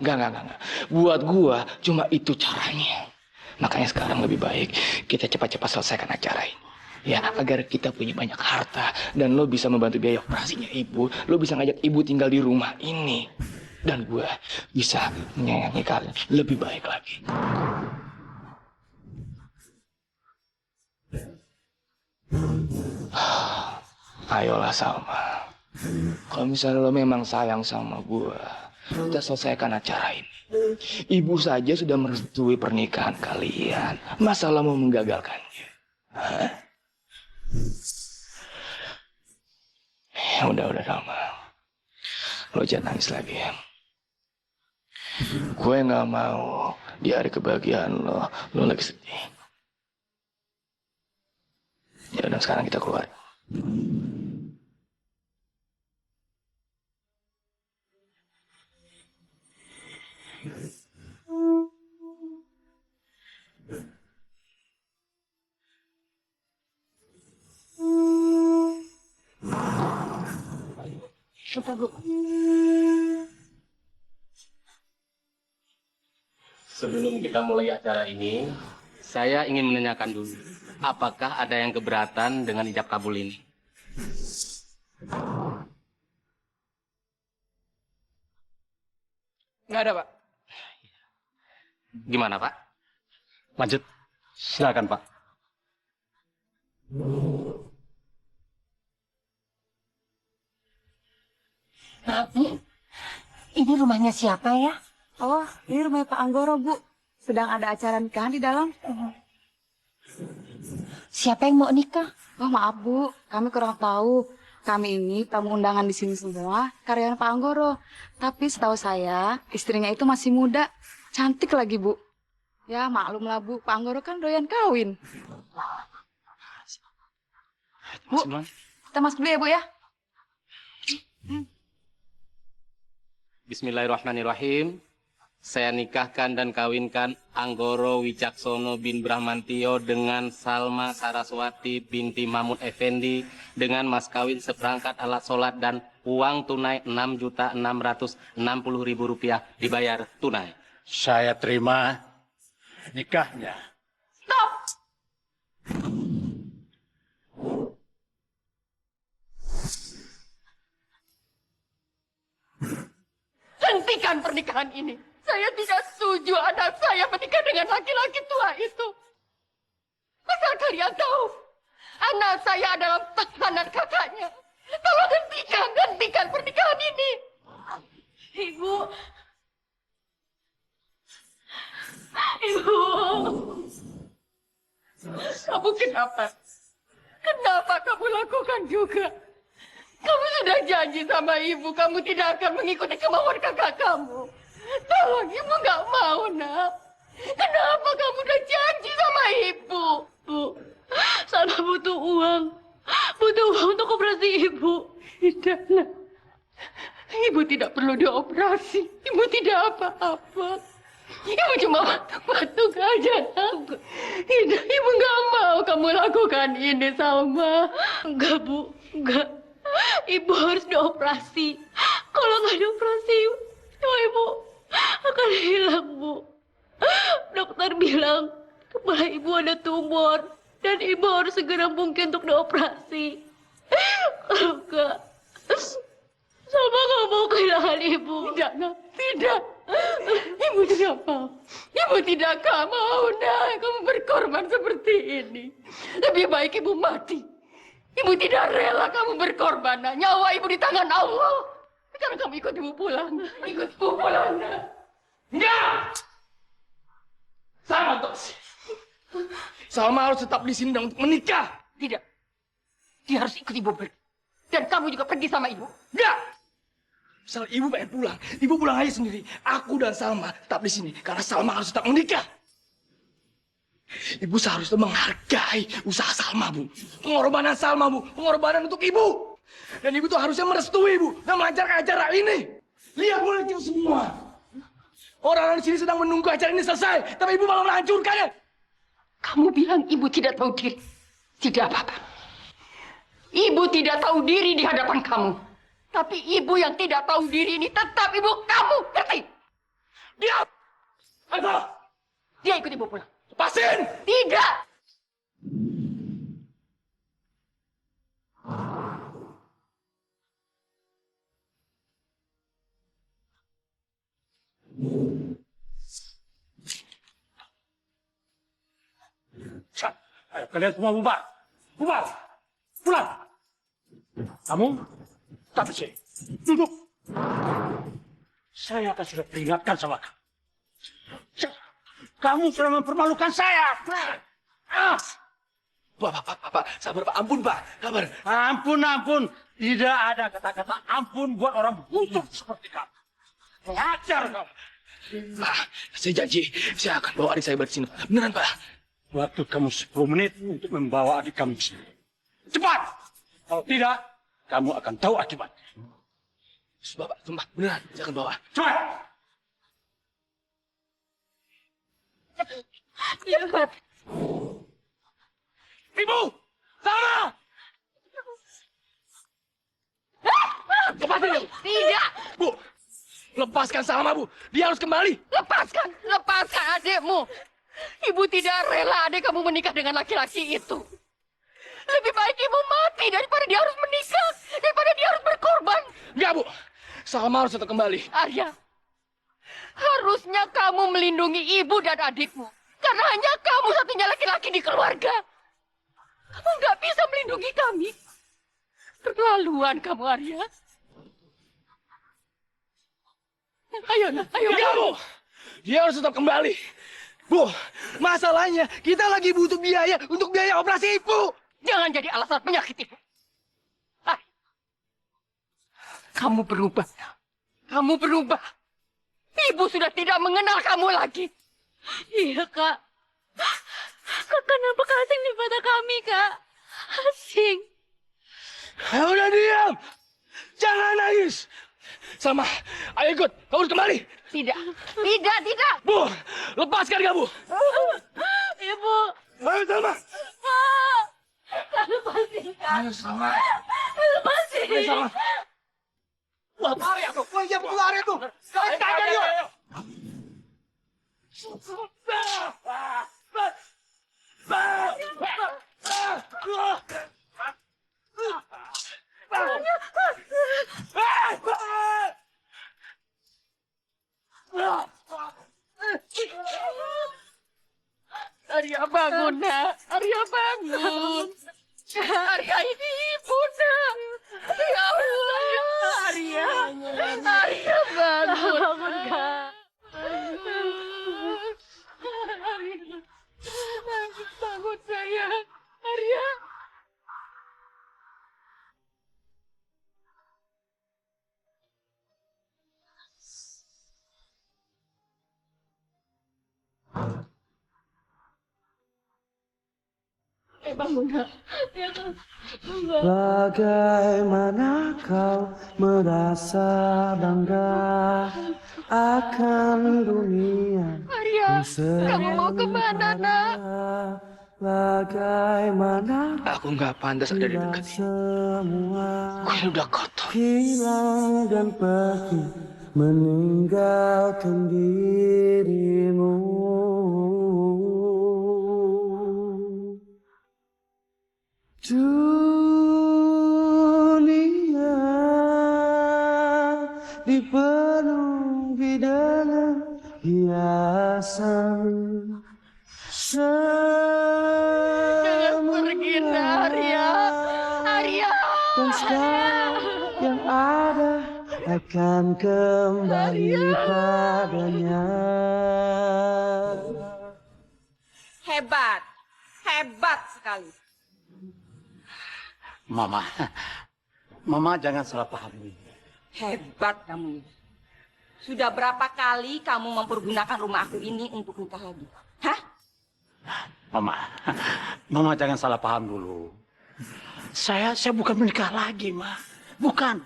Enggak. Buat gue cuma itu caranya. Makanya sekarang lebih baik kita cepat-cepat selesaikan acara ini. Ya, agar kita punya banyak harta dan lo bisa membantu biaya operasinya ibu. Lo bisa ngajak ibu tinggal di rumah ini. Dan gue bisa menyayangi kalian lebih baik lagi. Ayolah Salma. Kalau misalnya lo memang sayang sama gue, kita selesaikan acara ini. Ibu saja sudah merestui pernikahan kalian. Masa lo mau menggagalkannya? Hah? Ya udah Salma. Lo jangan nangis lagi ya. Gue nggak mau di hari kebahagiaan lo lagi sedih. Ya udah sekarang kita keluar. Sebelum kita mulai acara ini, saya ingin menanyakan dulu, apakah ada yang keberatan dengan ijab kabul ini? Nggak ada, Pak. Gimana, Pak? Lanjut. Silakan, Pak. Bu, ini rumahnya siapa ya? Oh, ini rumahnya Pak Anggoro, Bu. Sedang ada acara nikahan di dalam. Siapa yang mau nikah? Oh, maaf, Bu. Kami kurang tahu. Kami ini tamu undangan di sini semua, karyawan Pak Anggoro. Tapi setahu saya, istrinya itu masih muda. Cantik lagi, Bu. Ya, maklumlah, Bu. Pak Anggoro kan doyan kawin. Bu, kita masuk dulu ya, Bu, ya. Bismillahirrahmanirrahim. Saya nikahkan dan kawinkan Anggoro Wicaksono bin Bramantio dengan Salma Saraswati binti Mahmud Effendi dengan mas kawin seperangkat alat sholat dan uang tunai Rp6.660.000 dibayar tunai. Saya terima nikahnya. Hentikan pernikahan ini. Saya tidak setuju anak saya menikah dengan laki-laki tua itu. Asal kalian tahu, anak saya adalah tekanan kakaknya. Tolong hentikan pernikahan ini. Ibu. Kamu kenapa? Kenapa kamu lakukan juga? Kamu sudah janji sama ibu, kamu tidak akan mengikuti kemauan kakak kamu. Tolong, ibu nggak mau, nak. Kenapa kamu udah janji sama ibu? Bu, Salma butuh uang. Butuh uang untuk operasi ibu. Tidak, nak. Ibu tidak perlu dioperasi. Ibu tidak apa-apa. Ibu cuma batuk aja, nak. Tidak, ibu nggak mau kamu lakukan ini, Salma. Enggak, Bu. Enggak. Ibu harus dioperasi. Kalau nggak dioperasi, nyawa ibu akan hilang, Bu. Dokter bilang kepala ibu ada tumor dan ibu harus segera mungkin untuk dioperasi. Kalau enggak, Salma nggak mau kehilangan ibu. Tidak, nak. Tidak. Ibu tidak mau. Ibu tidak mau, nak. Kamu berkorban seperti ini. Lebih baik ibu mati. Ibu tidak rela kamu berkorban, nak. Nyawa ibu di tangan Allah. Sekarang kamu ikut ibu pulang. Ikut ibu pulang, nak. Enggak! Salma untuk Salma harus tetap di sini dan untuk menikah. Tidak. Dia harus ikut ibu pergi. Dan kamu juga pergi sama ibu. Enggak! Misal ibu pengen pulang, ibu pulang aja sendiri. Aku dan Salma tetap di sini karena Salma harus tetap menikah. Ibu seharusnya menghargai usaha Salma, Bu. Pengorbanan Salma, Bu. Pengorbanan untuk Ibu. Dan Ibu tuh harusnya merestui, Bu. Dan melancarkan acara ini. Lihat mulai itu semua. Orang-orang di sini sedang menunggu acara ini selesai. Tapi Ibu malah menghancurkannya. Kamu bilang ibu tidak tahu diri. Tidak apa-apa. Ibu tidak tahu diri di hadapan kamu. Tapi ibu yang tidak tahu diri ini tetap ibu kamu. Ngerti? Diam! Apa? Dia ikut ibu pulang. Lepasin! Tidak! Ayo, kalian semua bubar. Bubar. Pulang. Kamu, tak bisa. Duduk. Saya akan sudah peringatkan sama kamu. Kamu sudah mempermalukan saya. Pak, sabar Pak, ampun Pak, sabar. Ampun. Tidak ada kata-kata ampun buat orang busuk seperti kamu. Ajar kamu. Pak, saya janji, saya akan bawa adik saya balik sini. Beneran Pak. Waktu kamu 10 menit untuk membawa adik kamu ke sini. Cepat! Kalau tidak, kamu akan tahu akibat. Bapak, sumpah, beneran, saya akan bawa. Cepat! Cepat. Ibu! Salma! Lepasin, Bu! Tidak! Bu, lepaskan Salma, Bu. Dia harus kembali. Lepaskan adikmu. Ibu tidak rela adik kamu menikah dengan laki-laki itu. Lebih baik ibu mati daripada dia harus menikah. Daripada dia harus berkorban. Enggak, Bu. Salma harus tetap kembali. Arya, harusnya kamu melindungi ibu dan adikmu. Karena hanya kamu satunya laki-laki di keluarga. Kamu nggak bisa melindungi kami. Terlaluan kamu, Arya. Ayo, ayo. Enggak, Bu. Dia harus tetap kembali. Bu, masalahnya kita lagi butuh biaya untuk biaya operasi Ibu. Jangan jadi alasan penyakit ibu. Ah. Kamu berubah. Kamu berubah. Ibu sudah tidak mengenal kamu lagi. Iya, Kak. Kak, kenapa Kak asing di mata kami, Kak? Asing. Udah diam. Jangan nangis. Salma, ayo ikut. Kamu harus kembali. Tidak. Tidak. Bu, lepaskan kamu. Ibu. Ayo, Salma. Lepasin, Kak. Ayo, Salma. Lepasin. Ayo, Salma. Wah, lari aku. Wah, iya, betul lari tuh. Kalian kaget yuk. Arya bangun, nak. Arya bangun. Arya ini ibu, nak. Ya Allah, Arya. Arya bangun. Bangun, Kak. Arya. Bangun, sayang. Arya. Bangun, nak. Bagaimana kau merasa bangga akan dunia? Arya, kamu mau kemana, nak? Bagaimana Aku nggak pantas ada di dekat ini. semua Aku ini udah kotor. hilang dan pergi meninggalkan dirimu. Dunia dipenuhi dengan hiasan. Jangan pergi, nak, Arya. Arya. Dan sekarang yang ada akan kembali padanya. Hebat sekali. Mama jangan salah paham ini. Hebat kamu. Sudah berapa kali kamu mempergunakan rumah aku ini untuk nikah lagi? Hah? Mama, Mama jangan salah paham dulu. Saya bukan menikah lagi, Ma. Bukan.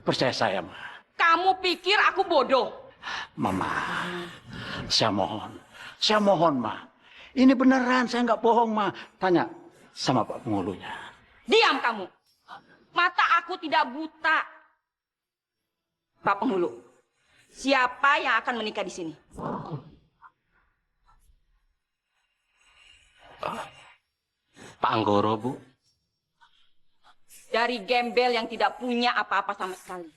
Percaya saya, Ma. Kamu pikir aku bodoh? Mama, saya mohon, Ma. Ini beneran, saya nggak bohong, Ma. Tanya sama Pak Pengulunya. Diam kamu. Mata aku tidak buta. Pak Penghulu, siapa yang akan menikah di sini? Pak Anggoro, Bu. Dari gembel yang tidak punya apa-apa sama sekali.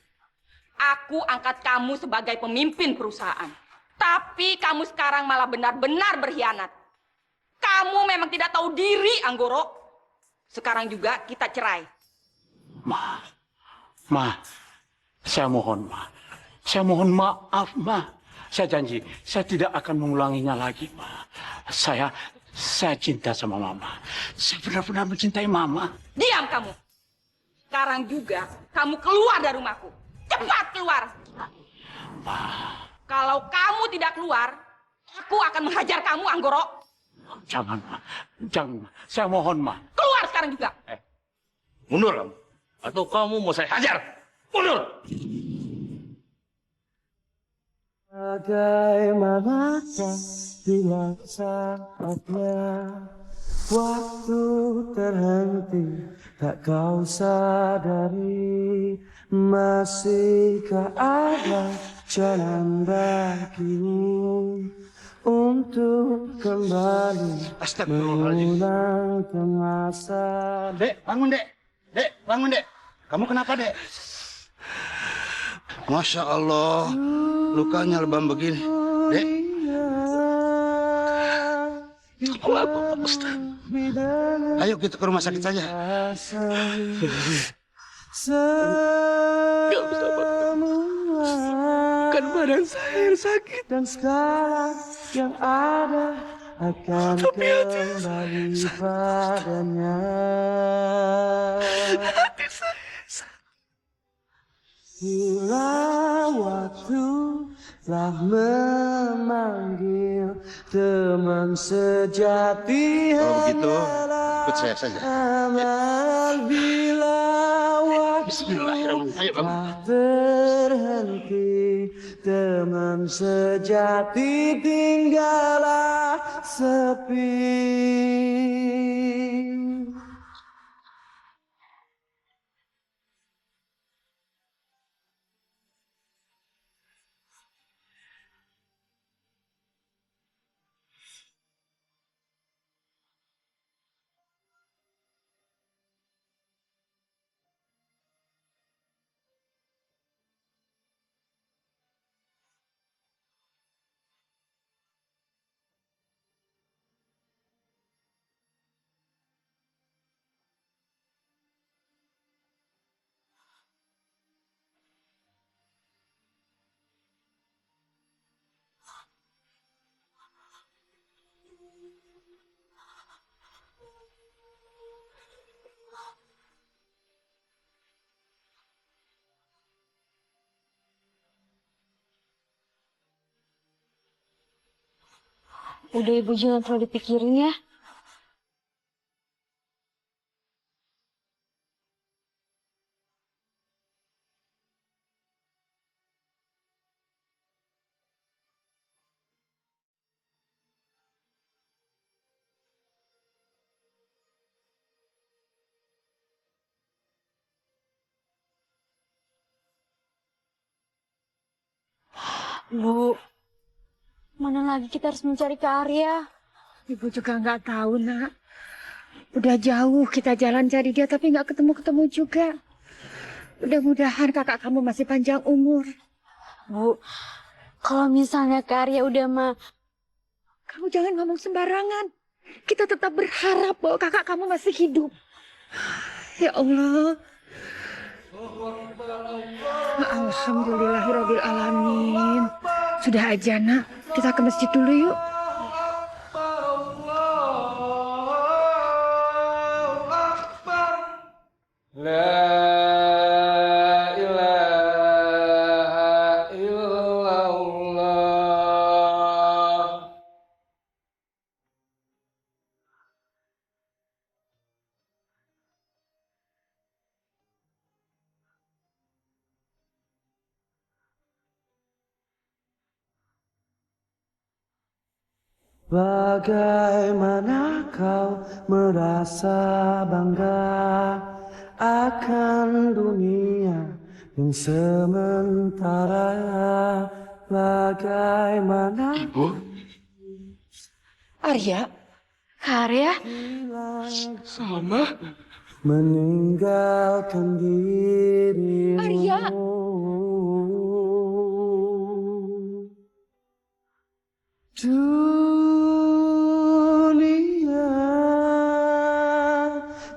Aku angkat kamu sebagai pemimpin perusahaan. Tapi kamu sekarang malah benar-benar berkhianat. Kamu memang tidak tahu diri, Anggoro. Sekarang juga kita cerai. Ma, saya mohon, Ma. Saya mohon maaf, Ma. Saya janji, saya tidak akan mengulanginya lagi, Ma. Saya cinta sama Mama. Saya benar-benar mencintai Mama. Diam kamu. Sekarang juga kamu keluar dari rumahku. Cepat keluar. Ma. Kalau kamu tidak keluar, aku akan menghajar kamu, Anggoro. Jangan, Ma. Jangan, Ma. Saya mohon, Ma. Keluar sekarang juga. Mundur kamu. Atau kamu mau saya hajar? Mundur. Bagaimanakah bila saatnya waktu terhenti, tak kau sadari, masihkah ada jalan bagimu untuk kembali mengulang ke masa. Dek, bangun, Dek. Dek, bangun, Dek. Kamu kenapa, Dek? Masya Allah, lukanya lebam begini. Dek, Kamu apa, Pak Ustaz? ayo kita ke rumah sakit saja. Gak bisa, Pak. Kan badan saya yang sakit. Dan sekarang yang ada akan kembali padanya. Hati saya bila waktu telah memanggil teman sejati. Kalau begitu, ikut saya saja. Amal bila waktu telah terhenti, teman sejati tinggallah sepi. Udah Ibu jangan terlalu dipikirin ya. Bu, mana lagi kita harus mencari ke Arya? Ibu juga nggak tahu, Nak. Udah jauh kita jalan cari dia, tapi nggak ketemu-ketemu juga. Mudah-mudahan kakak kamu masih panjang umur. Bu, kalau misalnya ke Arya udah mah... Kamu jangan ngomong sembarangan. Kita tetap berharap bahwa kakak kamu masih hidup. Ya Allah. Alhamdulillahirrabbilalamin. Sudah aja, Nak. Kita ke masjid dulu yuk. La ilaha illallah. Bagaimana kau merasa bangga akan dunia yang sementara? Bagaimana? Ibu, Arya, Kak Arya, Salma. Meninggalkan dirimu. Arya. Dunia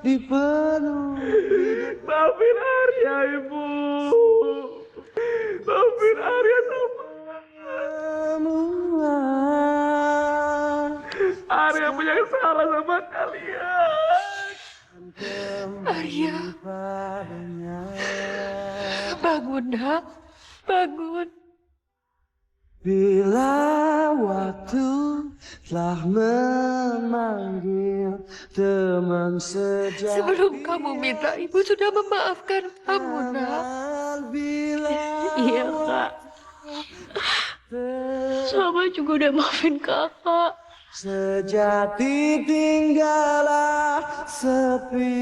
dipenuhi. Maafin Arya, Ibu. Maafin Arya, Salma. Semua Arya punya salah sama kalian. Arya, padanya. bangun nak, bangun. Bila waktu telah memanggil teman sejak Sebelum kamu minta, ibu sudah memaafkan kamu nak. Iya kak. Salma juga udah maafin kakak. sejati tinggallah sepi.